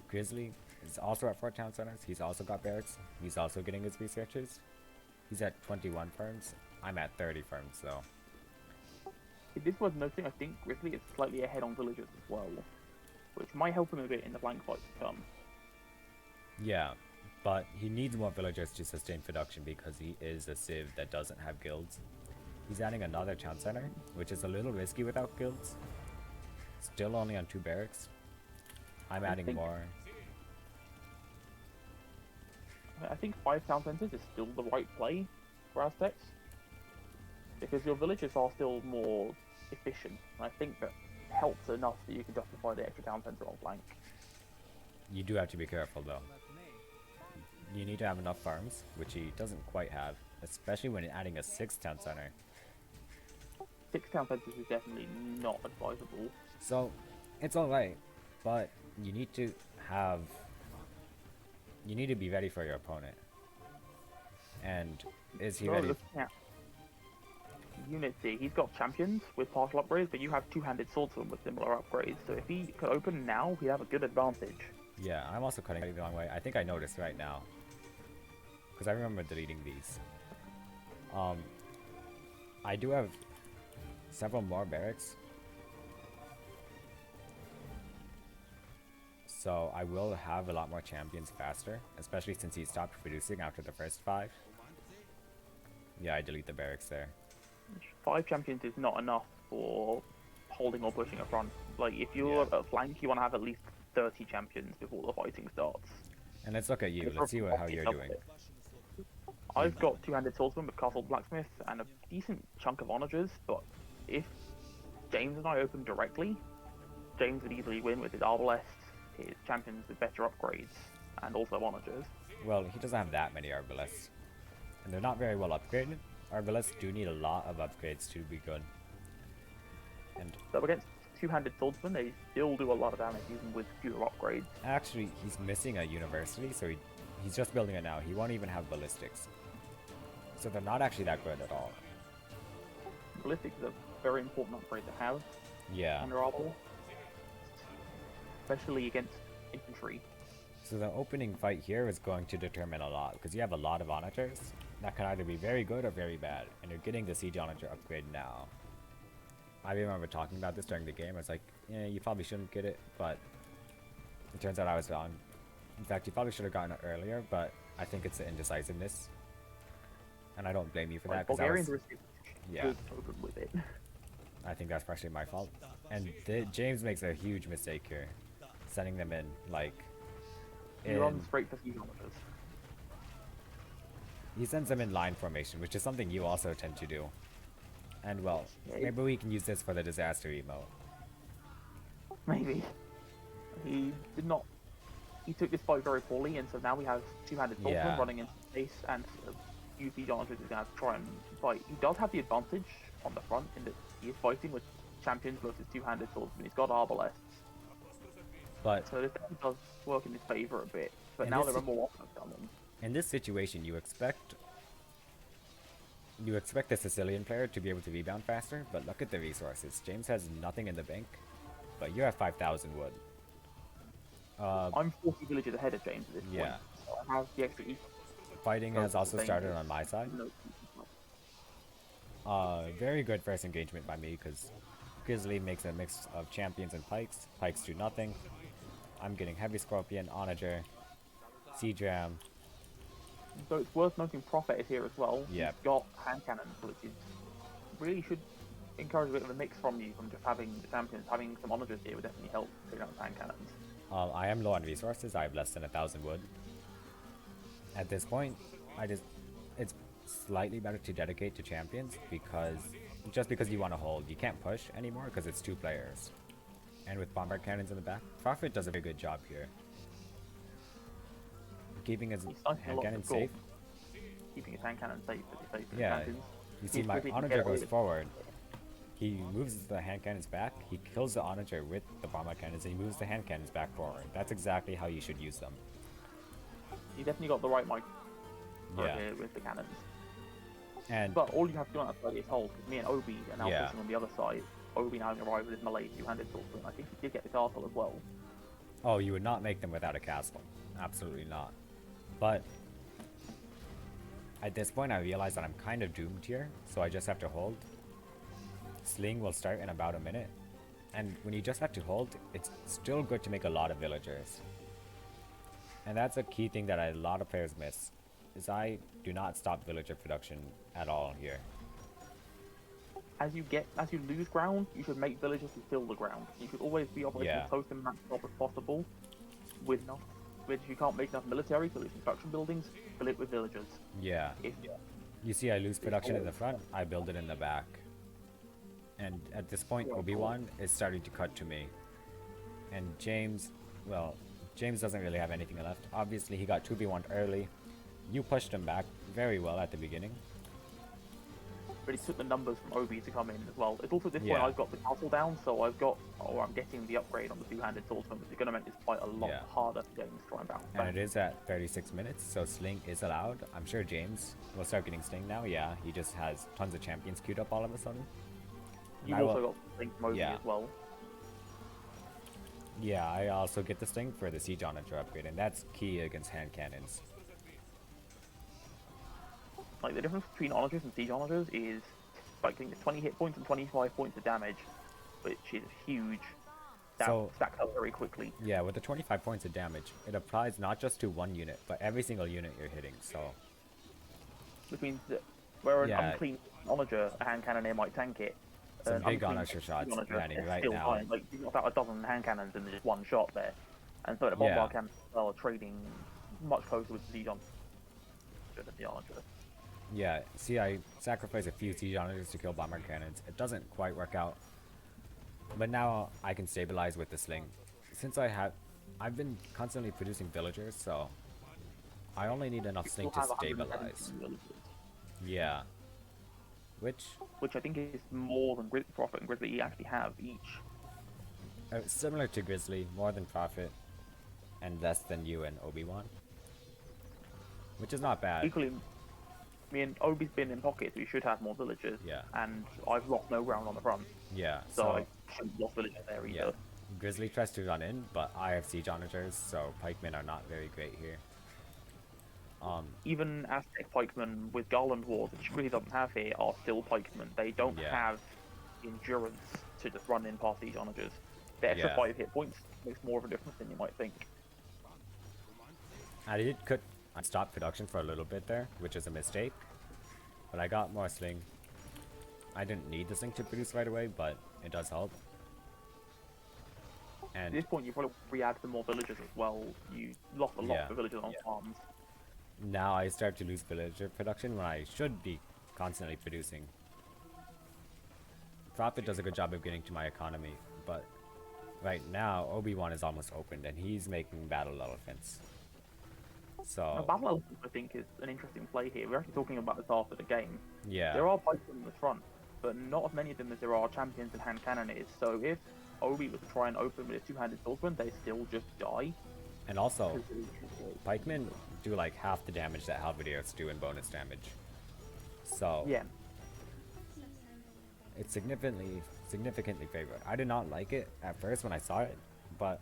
Grizzly is also at 4 town centers. He's also got barracks. He's also getting his researchers. He's at 21 firms. I'm at 30 firms, so. It is worth noting, I think Grizzly is slightly ahead on villagers as well, which might help him a bit in the flank fights to come. Yeah, but he needs more villagers to sustain production because he is a civ that doesn't have guilds. He's adding another town center, which is a little risky without guilds. Still only on 2 barracks. I'm adding more. I think 5 town centers is still the right play for Aztecs, because your villagers are still more efficient. And I think that helps enough that you can justify the extra town center on flank. You do have to be careful though. You need to have enough farms, which he doesn't quite have, especially when adding a 6th town center. 6 town centers is definitely not advisable. So, it's alright, but you need to be ready for your opponent. And is he ready? Looking at units here, he's got champions with partial upgrades, but you have 2-handed swordsmen with similar upgrades. So if he could open now, he'd have a good advantage. Yeah, I'm also cutting it the wrong way. I think I noticed right now. Because I remember deleting these. I do have several more barracks. So I will have a lot more champions faster, especially since he stopped producing after the first 5. Yeah, I delete the barracks there. 5 champions is not enough for holding or pushing a front. Like, if you're at flank, you want to have at least 30 champions before the fighting starts. And let's look at you. Let's see how you're doing. I've got 2-handed swordsman with castle blacksmith and a decent chunk of onagers, but if James and I open directly, James would easily win with his arbalests, his champions with better upgrades, and also onagers. Well, he doesn't have that many arbalests. And they're not very well upgraded. Arbalests do need a lot of upgrades to be good. And So against 2-handed swordsman, they still do a lot of damage even with fewer upgrades. actually, he's missing a university, so he's just building it now. He won't even have ballistics. So they're not actually that good at all. Ballistics is a very important upgrade to have Yeah. under arbal, especially against infantry. So the opening fight here is going to determine a lot, because you have a lot of onagers that can either be very good or very bad, and you're getting the siege onager upgrade now. I remember talking about this during the game. I was like, yeah, you probably shouldn't get it, but it turns out I was wrong. In fact, you probably should have gotten it earlier, but I think it's the indecisiveness. And I don't blame you for that, because Bulgarians were yeah. good open with it. I think that's partially my fault. And James makes a huge mistake here, sending them in, like... You run straight for siege onagers. He sends them in line formation, which is something you also tend to do. And well, maybe we can use this for the disaster emote. Maybe. He did not. He took this fight very poorly, and so now we have 2-handed swordsman Yeah. running into space, and few siege onagers is going to try and fight. He does have the advantage on the front in that he is fighting with champions versus 2-handed swordsman. He's got arbalests, But so this does work in his favor a bit. But And now this there are more options coming. in this situation, you expect the Sicilian player to be able to rebound faster, but look at the resources. James has nothing in the bank, but you have 5,000 wood. I'm 40 villages ahead of James at this point. Yeah. So I have the extra Fighting has also started on my side. No. Very good first engagement by me because Grizzly makes a mix of champions and pikes. Pikes do nothing. I'm getting heavy scorpion, onager, sea jam. So it's worth noting Prophet is here as well. Yep. He's got hand cannons, which is really should encourage a bit of a mix from you from just having the champions. Having some onagers here would definitely help figure out hand cannons. I am low on resources. I have less than 1,000 wood. At this point, it's slightly better to dedicate to champions because just because you want to hold, you can't push anymore because it's 2 players. And with bombard cannons in the back, Prophet does a very good job here. Keeping his hand cannon safe. Keeping his hand cannon safe with his safe Yeah, champions. you see my onager goes forward. He moves the hand cannons back, he kills the onager with the bombard cannons, and he moves the hand cannons back forward. That's exactly how you should use them. You definitely got the right mic Yeah. here with the cannons. And But all you have to do on that side is hold, because me and Obi are now Yeah. pushing on the other side. Obi now arrived with his melee two-handed sword, and I think he did get the castle as well. oh, you would not make them without a castle. Absolutely not. But at this point, I realize that I'm kind of doomed here, so I just have to hold. Sling will start in about a minute, and when you just have to hold, it's still good to make a lot of villagers. And that's a key thing that a lot of players miss, is I do not stop villager production at all here. As you lose ground, you should make villagers to fill the ground. You should always be operating Yeah. as close to max top as possible. With enough, if you can't make enough military to lose construction buildings, fill it with villagers. Yeah. If You see I lose production in the front, I build it in the back. And at this point, Obi-Wan is starting to cut to me. And James, well, James doesn't really have anything left. Obviously, he got 2v1 early. You pushed him back very well at the beginning. But he took the numbers from Obi to come in as well. It's also at this point Yeah. I've got the castle down, so I'm getting the upgrade on the two-handed swordsman, which is going to make this fight a lot Yeah. harder for James to try and bounce And back. it is at 36 minutes, so Sling is allowed. I'm sure James will start getting Sling now. Yeah, he just has tons of champions queued up all of a sudden. You've I also will- got things from Obi Yeah. as well. Yeah, I also get the Sling for the Siege Onager upgrade, and that's key against hand cannons. Like, the difference between onagers and siege onagers is, like, I think it's 20 hit points and 25 points of damage, which is huge. That So- stacks up very quickly. Yeah, with the 25 points of damage, it applies not just to one unit, but every single unit you're hitting, so... Which means that where an Yeah. unclean onager, a hand cannoneer might tank it. Some an big unclean onager shots onager landing is right still now. dying. Like, you've got about a dozen hand cannons in just one shot there. And so the bombard Yeah. cannons as well are trading much closer with the siege onager than the onager. Yeah, see, I sacrifice a few siege onagers to kill bomber cannons. It doesn't quite work out. But now I can stabilize with the sling. Since I've been constantly producing villagers, so I only need enough sling to Still have 170 stabilize. villagers, Yeah. Which, which I think is more than Prophet and Grizzly actually have each. similar to Grizzly, more than Prophet, and less than you and Obi-Wan. Which is not bad. Equally, me and Obi's been in pockets, we should have more villagers. Yeah. And I've lost no ground on the front, Yeah, so I shouldn't have lost villagers there either. yeah. Grizzly tries to run in, but I have siege onagers, so pikemen are not very great here. Even Aztec pikemen with Garland Wars, which really doesn't have here, are still pikemen. They don't Yeah. have endurance to just run in past siege onagers. The extra Yeah. 5 hit points makes more of a difference than you might think. I stopped production for a little bit there, which is a mistake. But I got more sling. I didn't need the sling to produce right away, but it does help. At And this point, you probably re-add some more villagers as well. You lost a lot Yeah. of villagers on farms. now I start to lose villager production when I should be constantly producing. Prophet does a good job of getting to my economy, but right now Obi-Wan is almost opened and he's making battle elephants. Now, So Battle Elephant, I think, is an interesting play here. We're actually talking about this after the game. yeah, There are pikemen in the front, but not as many of them as there are champions and hand cannoneers. So if Obi was to try and open with a two-handed swordsman, they still just die. and also pikemen do like half the damage that halberdiers do in bonus damage. So Yeah, it's significantly favored. I did not like it at first when I saw it, but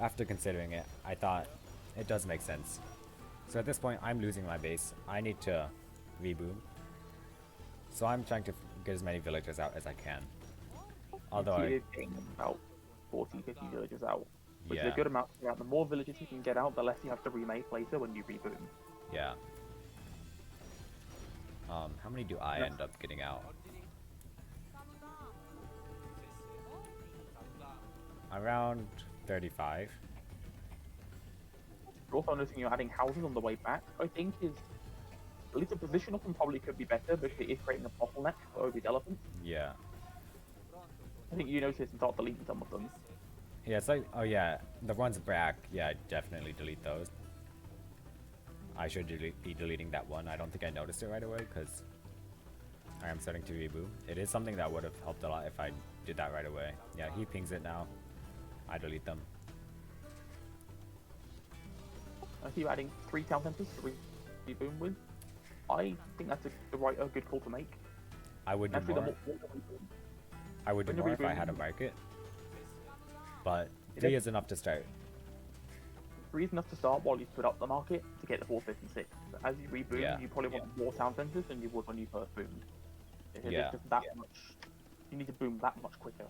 after considering it, I thought it does make sense. So at this point, I'm losing my base. I need to reboot. So I'm trying to get as many villagers out as I can. You Although, see it is getting about 40, 50 villages out, which is a yeah, good amount. Yeah, the more villages you can get out, the less you have to remake later when you reboot. yeah. How many do I end up getting out? Around 35. You're also noticing you're adding houses on the way back. I think is a little position of them probably could be better because it is creating a bottleneck for Obi's elephants. Yeah. I think you notice and start deleting some of them. Yeah, it's like, oh yeah, the ones back, yeah, definitely delete those. I should be deleting that one. I don't think I noticed it right away because I am starting to reboot. It is something that would have helped a lot if I did that right away. Yeah, he pings it now. I delete them. I see you adding 3 town centers to reboot with. I think that's a good call to make. I would do Actually, more. I would do when you more if I reboot- had a market. But It 3 is- is enough to start. 3 is enough to start while you put up the market to get the 4th, 5th, and 6th. As you reboot, Yeah. you probably want more town centers than you would when you first boomed. Because Yeah. it's just that much. You need to boom that much quicker.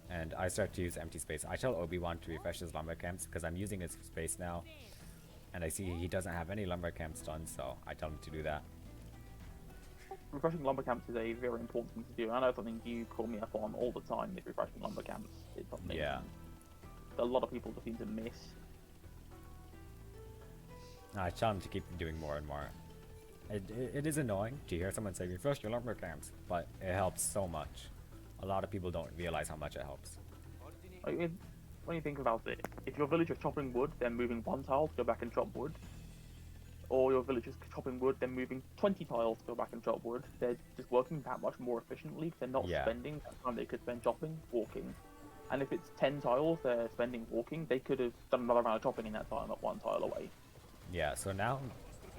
And I start to use empty space. I tell Obi-Wan to refresh his lumber camps because I'm using his space now. And I see he doesn't have any lumber camps done, so I tell him to do that. Refreshing lumber camps is a very important thing to do. I know something you call me up on all the time is refreshing lumber camps. It's something Yeah. a lot of people just seem to miss. I tell him to keep doing more and more. It is annoying to hear someone say refresh your lumber camps, but it helps so much. A lot of people don't realize how much it helps. Like, when you think about it, if your village is chopping wood, then moving 1 tile to go back and chop wood, or your village is chopping wood, then moving 20 tiles to go back and chop wood, they're just working that much more efficiently because they're not Yeah. spending that time they could spend chopping, walking. And if it's 10 tiles they're spending walking, they could have done another round of chopping in that time at 1 tile away. Yeah, so now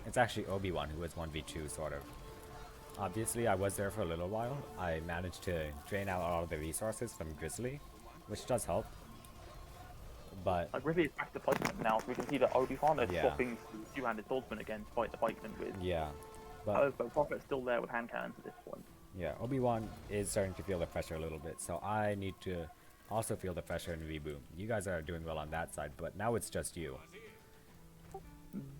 it's actually Obi-Wan who is 1v2, sort of. Obviously, I was there for a little while. I managed to drain out all of the resources from Grizzly, which does help. But Like, Grizzly is back to pikeman now, so we can see that Obi-Wan is Yeah. swapping two-handed swordsman again to fight the pikeman with. yeah, but However, Prophet's still there with hand cannons at this point. yeah, Obi-Wan is starting to feel the pressure a little bit, so I need to also feel the pressure and reboot. You guys are doing well on that side, but now it's just you.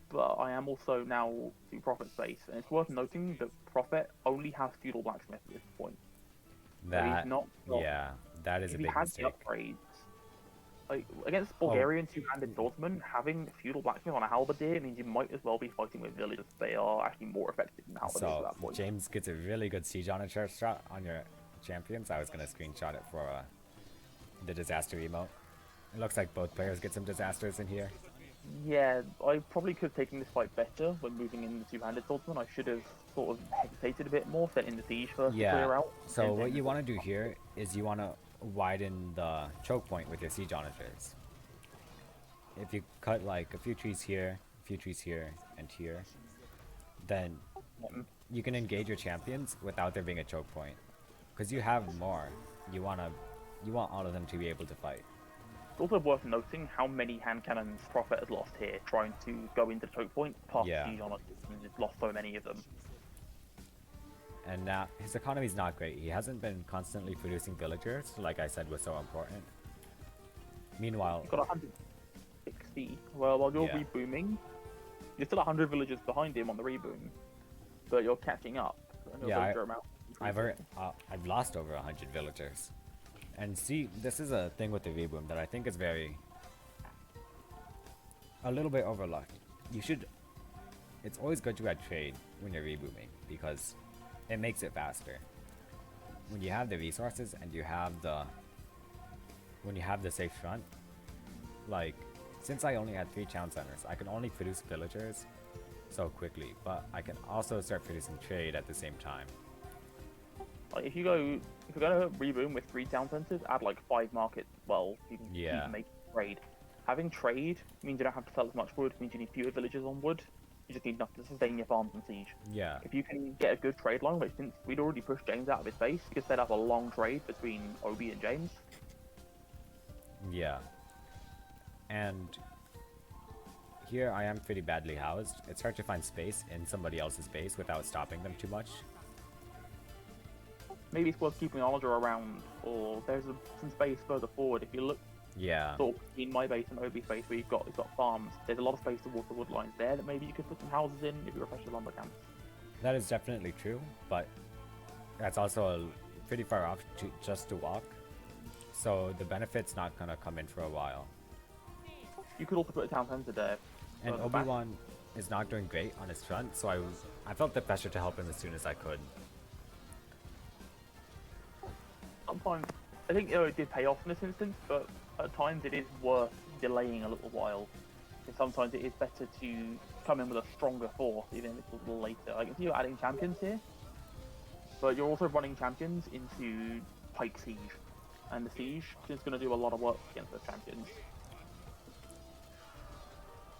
But I am also now to Prophet's base, and it's worth noting that Prophet only has feudal blacksmith at this point. So That, he's not got- yeah, that is a if he big had the mistake. upgrades, like against Bulgarian two-handed swordsmen, having feudal blacksmith on a halberdier means you might as well be fighting with villagers. They are actually more effective than halberdiers at So that point. James gets a really good siege on a church shot on your champions. I was gonna screenshot it for the disaster emote. It looks like both players get some disasters in here. Yeah, I probably could have taken this fight better when moving in the two-handed swordsman. I should have sort of hesitated a bit more, setting the siege first to clear out. So and what then- you want to do here is you want to widen the choke point with your siege onagers. If you cut like a few trees here, a few trees here, and here, then you can engage your champions without there being a choke point. Because you have more. You want all of them to be able to fight. It's also worth noting how many hand cannons Prophet has lost here trying to go into the choke point past Yeah. siege on it, and just lost so many of them. And now his economy's not great. He hasn't been constantly producing villagers, like I said was so important. Meanwhile, He's got 160. Well, while you're Yeah. rebooming, you're still 100 villagers behind him on the reboom, but you're catching up. And your Yeah, villager amount increasing. I've lost over 100 villagers. And see, this is a thing with the reboom that I think is a little bit overlooked. It's always good to add trade when you're rebooming because it makes it faster. When you have the resources and when you have the safe front, like, since I only had 3 town centers, I can only produce villagers so quickly, but I can also start producing trade at the same time. Like if you're gonna reboom with 3 town centers, add like 5 markets. Well, you Yeah. can make trade. Having trade means you don't have to sell as much wood. Means you need fewer villagers on wood. You just need enough to sustain your farms and siege. Yeah, If you can get a good trade line, which since we'd already pushed James out of his base, you could set up a long trade between Obi and James. yeah. And here I am pretty badly housed. It's hard to find space in somebody else's base without stopping them too much. Maybe it's worth keeping Armador around, or there's some space further forward. If you look Yeah. sort of between my base and Obi's base, where you've got farms, there's a lot of space towards the wood lines there that maybe you could put some houses in if you refresh the lumber camps. That is definitely true, but that's also pretty far off just to walk. So the benefit's not gonna come in for a while. You could also put a town center there. And further back. Obi-Wan is not doing great on his front, so I felt the pressure to help him as soon as I could. Sometimes, I think it did pay off in this instance, but at times it is worth delaying a little while. Because sometimes it is better to come in with a stronger force, even if it's a little later. I can see you're adding champions here, but you're also running champions into Pike Siege. And the Siege is going to do a lot of work against those champions.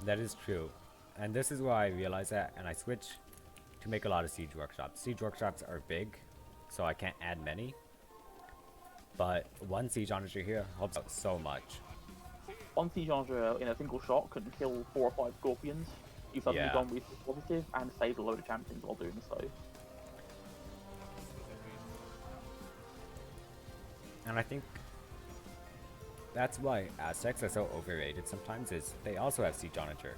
That is true. And this is where I realized that, and I switched to make a lot of siege workshops. Siege workshops are big, so I can't add many. But one siege onager here helps out so much. One siege onager in a single shot can kill 4 or 5 scorpions. You've suddenly Yeah. gone with positive and saved a load of champions while doing so. And I think that's why Aztecs are so overrated sometimes, is they also have siege onager.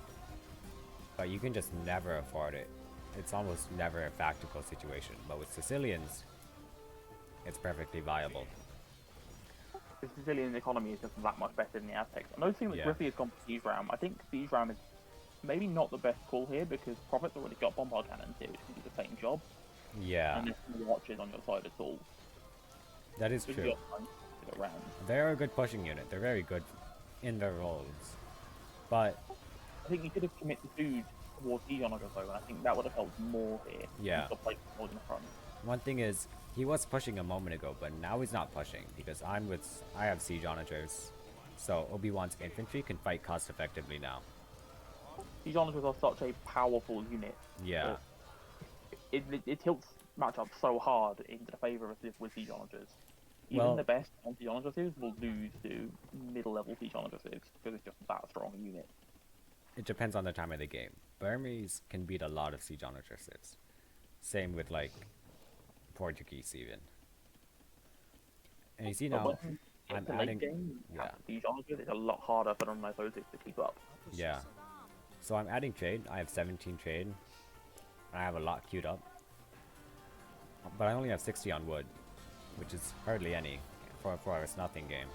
But you can just never afford it. It's almost never a practical situation. But with Sicilians, it's perfectly viable. The Sicilian economy is just that much better than the Aztecs. I'm noticing that Yeah. Griffey has gone for Siege Ram. I think Siege Ram is maybe not the best call here because Prophet's already got Bombard Cannons here, which can do the same job. Yeah, And there's no watches on your side at all. that is So you've true. got time to get around. They're a good pushing unit. They're very good in their roles. But I think you could have committed the food towards Siege Onager though, and I think that would have helped more here. Yeah. Instead of like more in the front. one thing is, he was pushing a moment ago, but now he's not pushing because I have siege onagers, so Obi-Wan's infantry can fight cost effectively now. Siege Onagers are such a powerful unit. Yeah, It tilts matchups so hard into the favour of with Siege Onagers. Even Well- the best Siege Onager civs will lose to middle-level Siege Onager civs because it's just that strong a unit. it depends on the time of the game. Burmese can beat a lot of siege onager civs. Same with like Portuguese even. And you see But now, when you I'm get to late adding. game, Yeah. Siege Onagers, it's a lot harder for them to keep up. Yeah. So I'm adding trade. I have 17 trade. I have a lot queued up. But I only have 60 on wood, which is hardly any for a nothing game.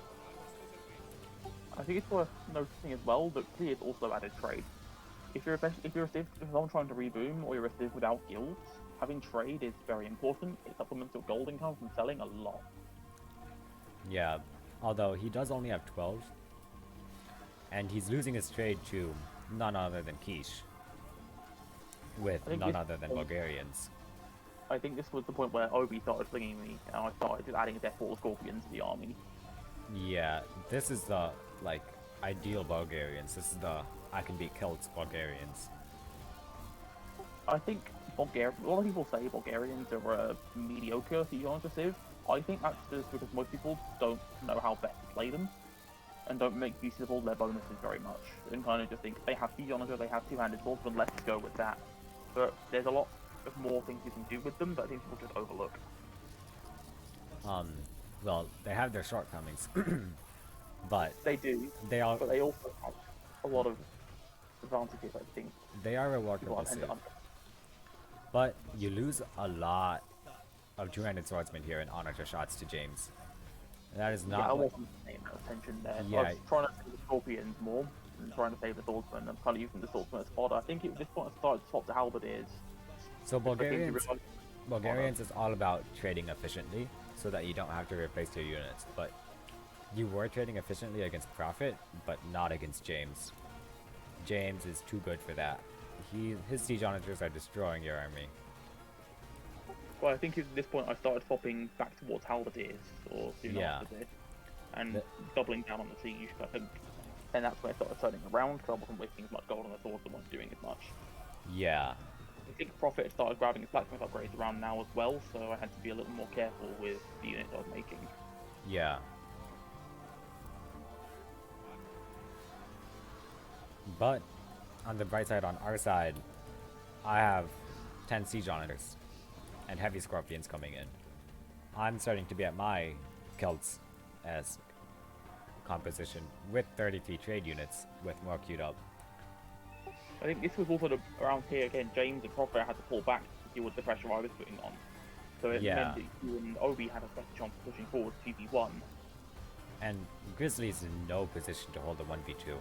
I think it's worth noticing as well that Clear has also added trade. If you're a civ, if someone trying to reboom or you're a civ without guilds, having trade is very important. It supplements your gold income from selling a lot. Yeah, although he does only have 12. And he's losing his trade to none other than Quiche. With I think none this- other than Bulgarians. I think this was the point where Obi started flinging me, and I started just adding a Death Ball Scorpion to the army. Yeah, this is the, like, ideal Bulgarians. This is the I can beat Celts Bulgarians. I think a lot of people say Bulgarians are a mediocre Siege Onager civ. I think that's just because most people don't know how best to play them, and don't make use of all their bonuses very much, and kind of just think they have Siege Onager, they have two-handed swordsman, let's go with that. But there's a lot of more things you can do with them that I think people just overlook. Well, they have their shortcomings. But They do, they are but they also have a lot of advantages, I think. they are a People workable are tend to civ. But you lose a lot of two-handed swordsmen here in honor to shots to James. That is Yeah, I not what, wasn't paying that attention there. I Yeah. was trying to save the scorpions more and trying to save the swordsman. I'm kind of using the swordsman as fodder. I think at this point I started to swap to halberdiers. so I think you Bulgarians realise- Bulgarians is all about trading efficiently so that you don't have to replace your units. But you were trading efficiently against Prophet, but not against James. James is too good for that. His siege onagers are destroying your army. Well, I think at this point I started swapping back towards halberdiers or soon Yeah. after this, and The- doubling down on the siege. I think, and that's when I started turning around because I wasn't wasting as much gold on the swords and wasn't doing as much. Yeah. I think Prophet had started grabbing his blacksmith upgrades around now as well, so I had to be a little more careful with the units I was making. Yeah. But on the bright side, on our side, I have 10 siege onagers and heavy scorpions coming in. I'm starting to be at my Celts as composition with 33 trade units with more queued up. I think this was also around here again. James and Prophet had to pull back to deal with the pressure I was putting on. So it meant that you and Obi had a better chance of pushing forward to 2v1. And Grizzly's in no position to hold a 1v2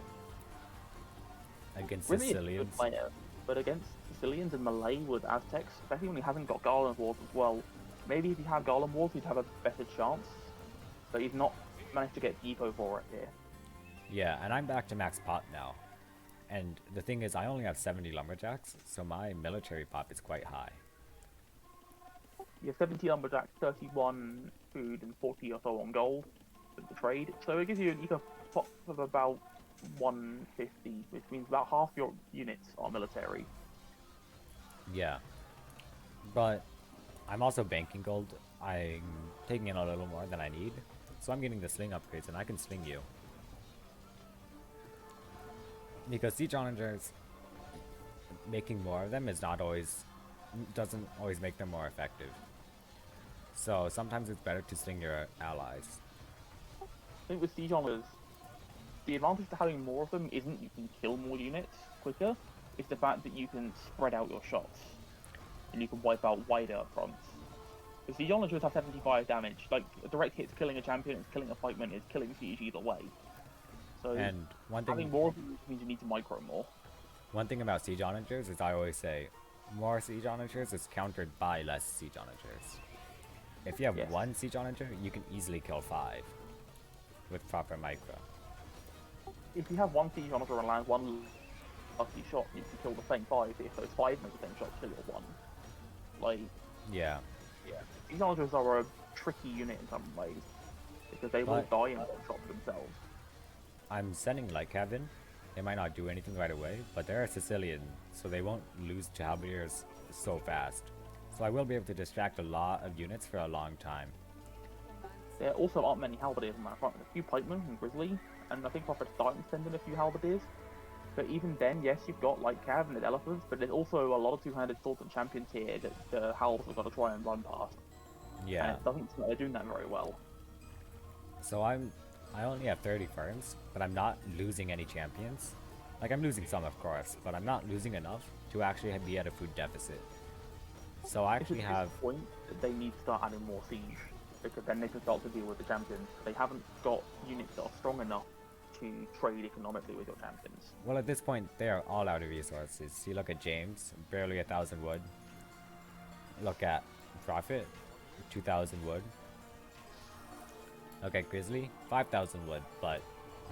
against Really Sicilians. Good player, but against Sicilians and Malay with Aztecs, especially when he hasn't got Garland Wars as well. Maybe if he had Garland Wars, he'd have a better chance. But he's not managed to get Depot for it here. Yeah, and I'm back to max pot now. And the thing is, I only have 70 lumberjacks, so my military pop is quite high. You have 70 lumberjacks, 31 food, and 40 or so on gold with the trade. So it gives you an eco pop of about 150, which means about half your units are military. Yeah. But I'm also banking gold. I'm taking in a little more than I need. So I'm getting the sling upgrades, and I can sling you. Because siege onagers, making more of them doesn't always make them more effective. So sometimes it's better to sling your allies. I think with siege onagers, the advantage to having more of them isn't you can kill more units quicker, it's the fact that you can spread out your shots. And you can wipe out wider fronts. The siege onagers have 75 damage, like a direct hit killing a champion, it's killing a fightman, it's killing siege either way. So And one thing, having more of them means you need to micro more. one thing about siege onagers is I always say, more siege onagers is countered by less siege onagers. If you have one siege onager, you can easily kill 5 with proper micro. If you have one siege onager and land one lucky shot, you can kill the same 5 if those 5 make the same shot kill your 1. Like, Yeah. siege onagers are a tricky unit in some ways, because they will die in one shot themselves. I'm sending Light Cav. They might not do anything right away, but they're a Sicilian, so they won't lose to halberdiers so fast. So I will be able to distract a lot of units for a long time. There also aren't many halberdiers on that front. There's a few pikemen and grizzly, and I think Prophet's starting to send in a few halberdiers. But even then, yes, you've got like Cav and there's elephants, but there's also a lot of two-handed swords and champions here that the halbs have got to try and run past. Yeah. And it doesn't seem like they're doing that very well. So I only have 30 firms, but I'm not losing any champions. Like, I'm losing some, of course, but I'm not losing enough to actually be at a food deficit. So I actually have... It's a point that they need to start adding more siege, because then they can start to deal with the champions. They haven't got units that are strong enough to trade economically with your champions. Well, at this point, they are all out of resources. You look at James, barely 1,000 wood. Look at Prophet, 2,000 wood. Look at Grizzly, 5,000 wood, but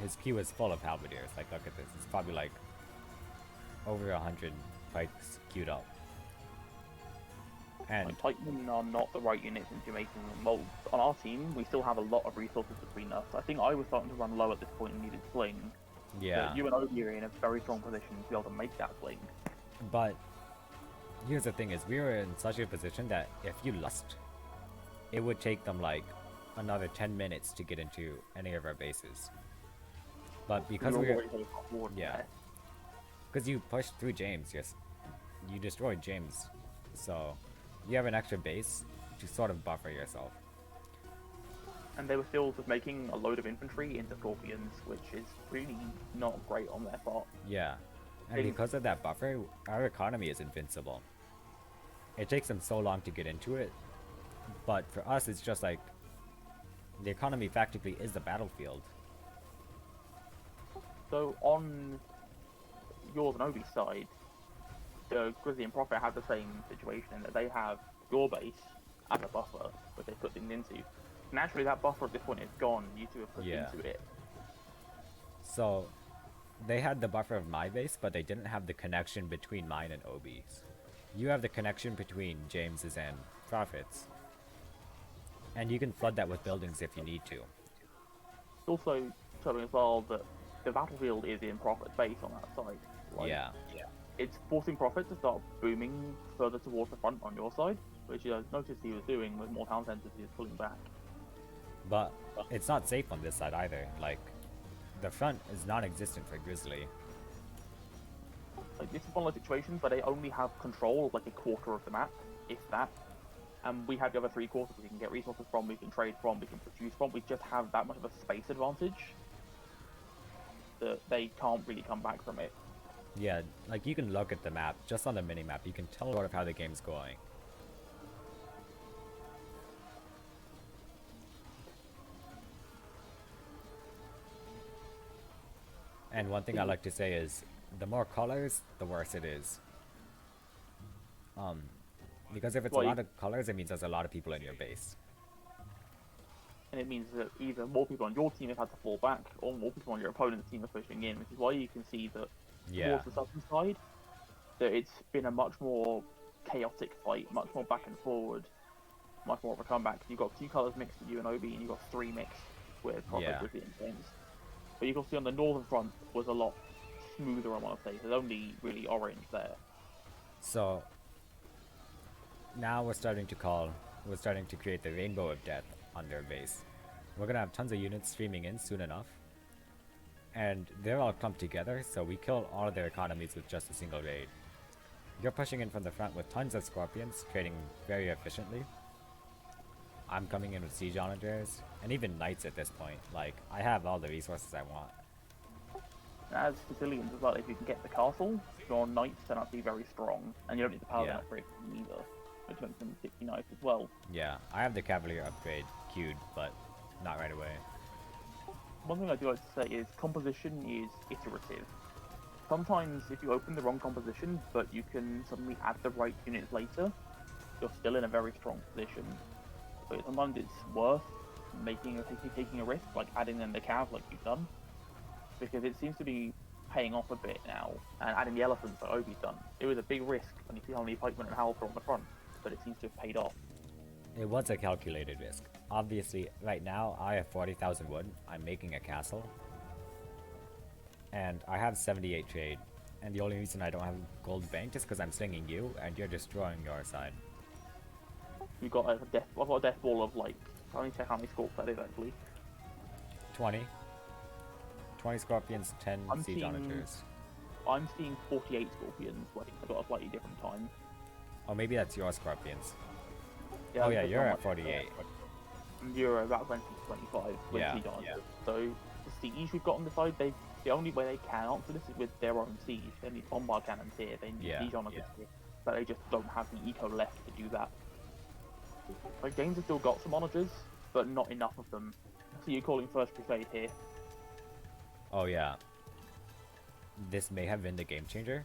his queue is full of halberdiers. Like, look at this. It's probably like over 100 pikes queued up. And like, pikemen are not the right units into making them. Well, on our team, we still have a lot of resources between us. I think I was starting to run low at this point and needed sling. yeah. But you and Obi are in a very strong position to be able to make that sling. But here's the thing: is we were in such a position that if you lost, it would take them like another 10 minutes to get into any of our bases. But because we were, because you pushed through James, yes, you destroyed James, so you have an extra base to sort of buffer yourself. And they were still just making a load of infantry into scorpions, which is really not great on their part. Yeah, and because of that buffer, our economy is invincible. It takes them so long to get into it, but for us, it's just like the economy practically is the battlefield. So on yours and Obi's side, the Grizzly and Prophet have the same situation in that they have your base as a buffer, which they put things into. Naturally, that buffer at this point is gone. You two have put into it. So they had the buffer of my base, but they didn't have the connection between mine and Obi's. You have the connection between James's and Prophet's. And you can flood that with buildings if you need to. Also, showing as well that the battlefield is in Prophet's base on that side. Like, yeah. It's forcing Prophet to start booming further towards the front on your side, which I noticed he was doing with more town centers. He was pulling back. But it's not safe on this side either. Like, the front is non-existent for Grizzly. Like this is one of those situations where they only have control of like a quarter of the map, if that. And we have the other three quarters we can get resources from, we can trade from, we can produce from. We just have that much of a space advantage that they can't really come back from it. Yeah, like you can look at the map, just on the mini map, you can tell sort of how the game's going. And one thing I like to say is, the more colors, the worse it is. Um, because if it's a Well, lot of colors, it means there's a lot of people in your base. and it means that either more people on your team have had to fall back, or more people on your opponent's team are pushing in, which is why you can see that Yeah, towards the southern side, that it's been a much more chaotic fight, much more back and forward, much more of a comeback. You've got two colours mixed with UNOB, and you've got three mixed with Prophet yeah. Grizzly and James. But you can see on the northern front was a lot smoother, I want to say. There's only really orange there. So now we're starting to create the rainbow of death on their base. We're gonna have tons of units streaming in soon enough. And they're all clumped together, so we kill all of their economies with just a single raid. You're pushing in from the front with tons of scorpions, trading very efficiently. I'm coming in with siege onagers, and even knights at this point. Like, I have all the resources I want. As Sicilians as well, if you can get the castle, your knights turn out to be very strong, and you don't need the paladin Yeah. upgrade from them either, which makes them 60 knights as well. Yeah, I have the cavalier upgrade queued, but not right away. One thing I do like to say is composition is iterative. Sometimes if you open the wrong composition, but you can suddenly add the right units later, you're still in a very strong position. But sometimes it's worth taking a risk, like adding in the cav like you've done, because it seems to be paying off a bit now, and adding the elephants like Obi's done. It was a big risk when you see how many pikemen and halberd on the front, but it seems to have paid off. It was a calculated risk. Obviously, right now, I have 40,000 wood. I'm making a castle. And I have 78 trade. And the only reason I don't have gold banked is because I'm stinging you, and you're destroying your side. You've got I've got a death ball of like, I don't check how many scorps that is actually. 20. 20 scorpions, 10 I'm siege seeing- onagers. I'm seeing 48 scorpions, like I got a slightly different time. Oh, maybe that's your scorpions. Yeah, Oh yeah, that's you're not at much. 48. You're about 20 to 25 with Yeah, siege onagers. yeah. So the siege we've got on the side, the only way they can answer this is with their own siege. They need bombard cannons here, they need Yeah, siege onagers yeah. here, but they just don't have the eco left to do that. Like James has still got some onagers, but not enough of them. So you're calling First Crusade here. Oh yeah. This may have been the game changer.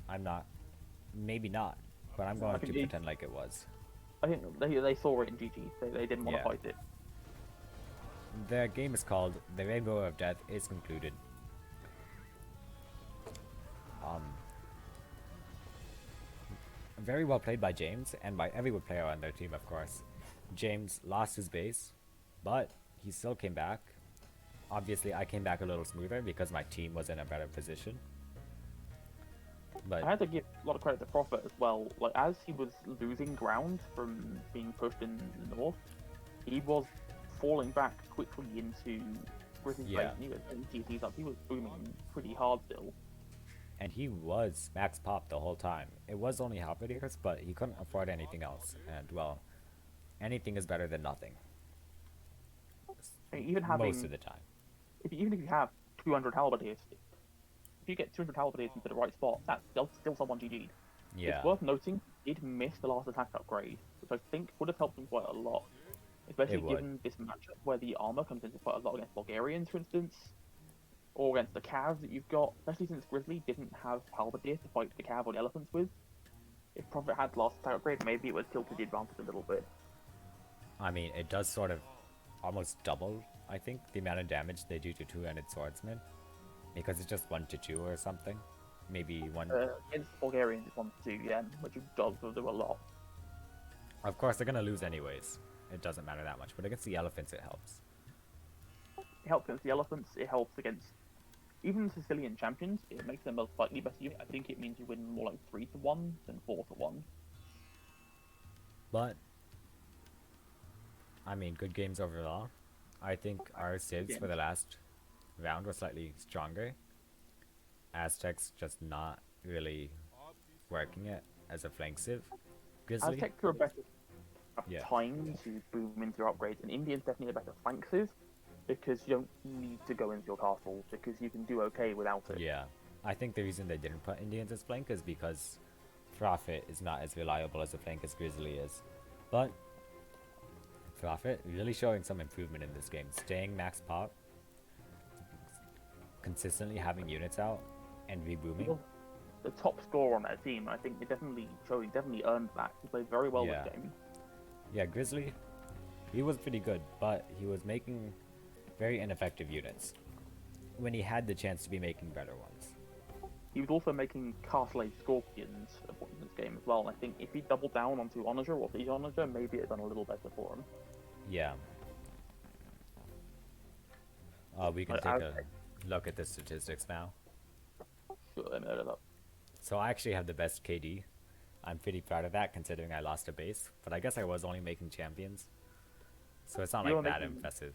I'm not. Maybe not. But I'm going to pretend like it was. I think they saw it in GG. They didn't want to Yeah. fight it. The game is called The Rainbow of Death is concluded. Very well played by James, and by every player on their team, of course. James lost his base, but he still came back. Obviously, I came back a little smoother because my team was in a better position. But I had to give a lot of credit to Prophet as well. Like as he was losing ground from being pushed in the north, he was falling back quickly into Grizzly's Yeah. base. And he was GG's up. He was booming pretty hard still. and he was max pop the whole time. It was only halberdiers, but he couldn't afford anything else. And well, anything is better than nothing. I mean, even having Most of the time. even if you have 200 halberdiers, if you get 200 halberdiers into the right spot, that's still someone GG'd. Yeah. It's worth noting he did miss the last attack upgrade, which I think would have helped him quite a lot. Especially It would. given this matchup where the armor comes into quite a lot against Bulgarians, for instance, or against the Cavs that you've got, especially since Grizzly didn't have Halberdier to fight the Cav or the Elephants with. If Prophet had last attack upgrade, maybe it would tilt to the advantage a little bit. I mean, it does sort of almost double, I think, the amount of damage they do to two-handed swordsmen. Because it's just 1 to 2 or something. Maybe 1... Against Bulgarians, it's 1 to 2, yeah, which does do a lot. Of course, they're going to lose anyways. It doesn't matter that much. But against the elephants, it helps. It helps against the Elephants, it helps against even Sicilian champions, it makes them a slightly better unit. I think it means you win more like 3 to 1 than 4 to 1. But, I mean, good games overall. I think our civs for the last round were slightly stronger. Aztecs just not really working it as a flank civ. Grizzly, Aztecs are a better yeah, time to boom into your upgrades, and Indian's definitely a better flank civ because you don't need to go into your castle because you can do okay without it. yeah. I think the reason they didn't put Indians as flank is because Prophet is not as reliable as a flank as Grizzly is. But Prophet really showing some improvement in this game, staying max pop, consistently having units out, and rebooming. Well, the top scorer on that team, I think they definitely earned that. He played very well Yeah. this game. Yeah, Grizzly, he was pretty good, but he was making very ineffective units when he had the chance to be making better ones. He was also making Castle Age Scorpions at points in this game as well. And I think if he doubled down onto Onager or Siege Onager, maybe it'd done a little better for him. Yeah. We can Like, take a look at the statistics now. Sure, let me load it up. So I actually have the best KD. I'm pretty proud of that considering I lost a base, but I guess I was only making champions. So it's not You like were that making- impressive.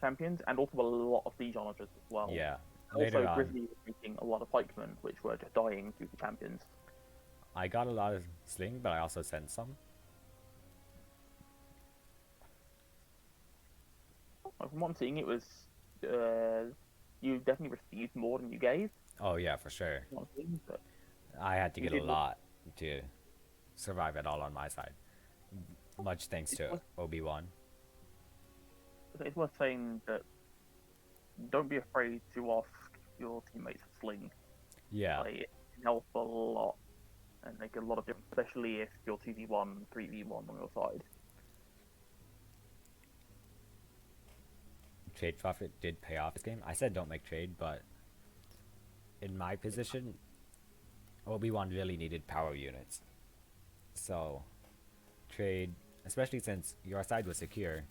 Champions, and also a lot of Siege Onagers as well. Yeah. Also, Later on, Grizzly was making a lot of pikemen, which were just dying due to champions. I got a lot of sling, but I also sent some. From what I'm seeing, it was you definitely received more than you gave. Oh yeah, for sure. From what I'm seeing, but I had to You get a did- lot to survive at all on my side. Much thanks to Obi-Wan. it's worth saying that don't be afraid to ask your teammates for sling. Yeah. Like, it can help a lot and make a lot of difference, especially if you're 2v1, 3v1 on your side. Trade profit did pay off this game. I said don't make trade, but in my position, Obi-Wan really needed power units. So, trade, especially since your side was secure,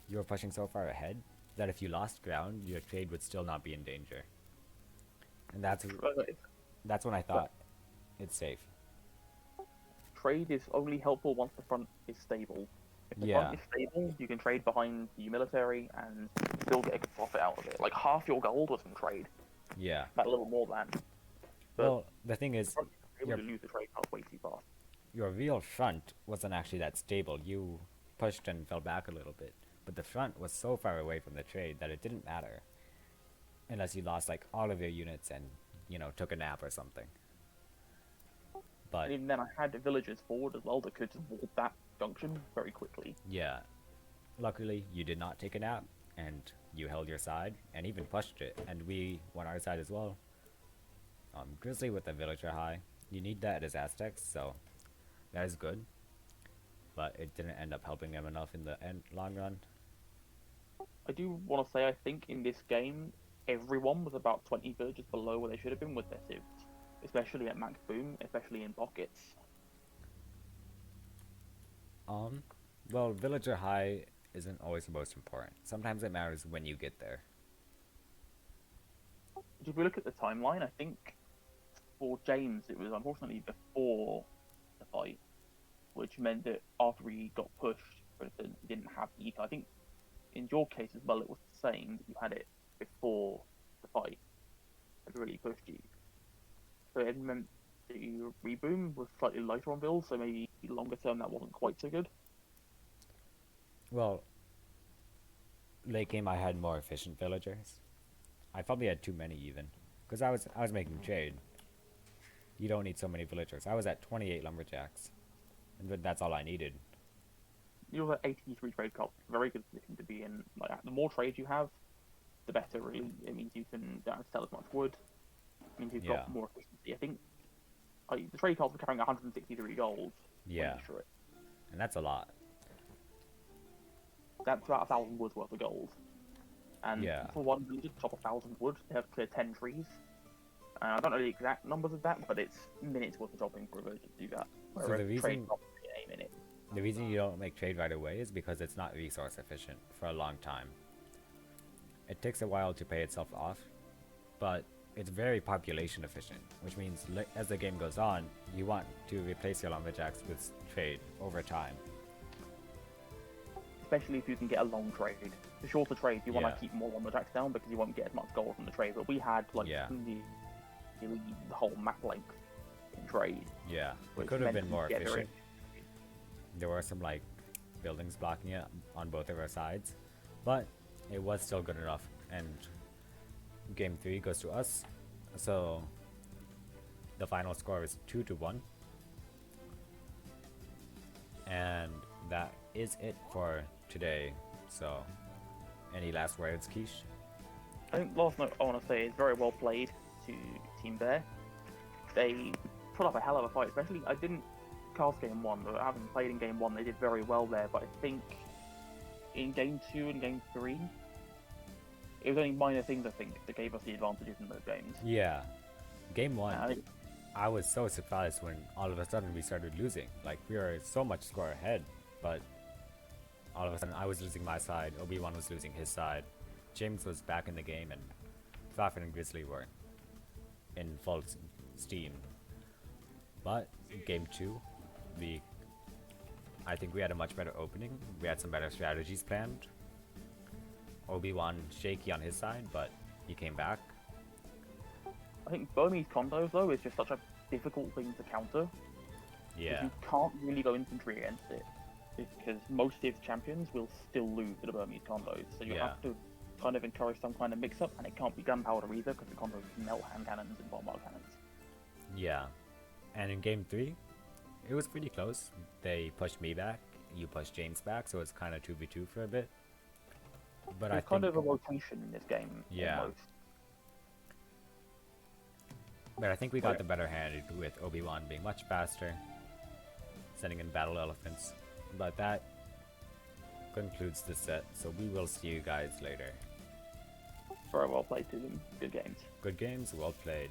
you were pushing so far ahead that if you lost ground, your trade would still not be in danger. And that's when I thought it's safe. Trade is only helpful once the front is stable. If the Yeah. front is stable, you can trade behind the military and still get a good profit out of it. Like half your gold was from trade, Yeah. about a little more than. But Well, the thing is, front is able Yep. to lose the trade card way too fast. your real front wasn't actually that stable. You pushed and fell back a little bit, but the front was so far away from the trade that it didn't matter unless you lost like all of your units and took a nap or something. But And even then, I had villagers forward as well that could just wall that junction very quickly. yeah, luckily you did not take a nap and you held your side and even pushed it, and we won our side as well. Grizzly with the villager high, you need that as Aztecs, so that is good. But it didn't end up helping them enough in the long run. I do want to say, I think in this game, everyone was about 20 villages below where they should have been with their civs, especially at max boom, especially in pockets. Well, villager high isn't always the most important. Sometimes it matters when you get there. If we look at the timeline, I think for James, it was unfortunately before the fight, which meant that after he got pushed, for instance, he didn't have the eco. I think in your case as well, it was the same. You had it before the fight. It really pushed you. So it meant that your reboom was slightly lighter on build, so maybe longer term that wasn't quite so good. Well, late game I had more efficient villagers. I probably had too many even, because I was making trade. You don't need so many villagers. I was at 28 lumberjacks, and that's all I needed. You have 83 trade cards, very good position to be in. Like the more trade you have, the better. Really, it means you can don't have to sell as much wood. It means you've Yeah. got more efficiency. I think the trade cards were carrying 163 gold. Yeah, Sure it. and that's a lot. That's about 1,000 wood worth of gold. And Yeah. for one village to chop 1,000 wood, they have to clear 10 trees. I don't know the exact numbers of that, but it's minutes worth of chopping for a village to do that. So Whereas the trade reason chops in a minute. the reason you don't make trade right away is because it's not resource efficient for a long time. It takes a while to pay itself off, but it's very population efficient, which means as the game goes on, you want to replace your lumberjacks with trade over time. Especially if you can get a long trade. The shorter trade, you want Yeah. to keep more lumberjacks down because you won't get as much gold from the trade. But we had like Yeah. in the really the whole map length in trade, Yeah, it which could have meant been you more get very efficient. There were some like buildings blocking it on both of our sides, but it was still good enough. And game 3 goes to us. So the final score is 2-1. And that is it for today. So, any last words, Keish? I think last note I want to say is very well played to Team Bear. They put up a hell of a fight, especially I didn't cast game 1, but having played in game 1, they did very well there. But I think in game 2 and game 3, it was only minor things I think that gave us the advantages in those games. Yeah, game 1, I, I was so surprised when all of a sudden we started losing. Like, we were so much score ahead, but all of a sudden I was losing my side, Obi-Wan was losing his side, James was back in the game, and Falcon and Grizzly were in full steam. But game 2, I think we had a much better opening. We had some better strategies planned. Obi-Wan shaky on his side, but he came back. I think Burmese combos though is just such a difficult thing to counter. Yeah. You can't really go infantry against it because most Civs champions will still lose to the Burmese combos. So you have to kind of encourage some kind of mix-up, and it can't be gunpowder either because the combos melt hand cannons and bombard cannons. Yeah. And in game 3, it was pretty close. They pushed me back, you pushed James back, so it's kind of 2v2 for a bit. But It's kind of a rotation in this game. Yeah. Almost. But I think we got the better hand with Obi-Wan being much faster, sending in battle elephants. But that concludes the set, so we will see you guys later. Very well played to them. Good games. Good games, well played.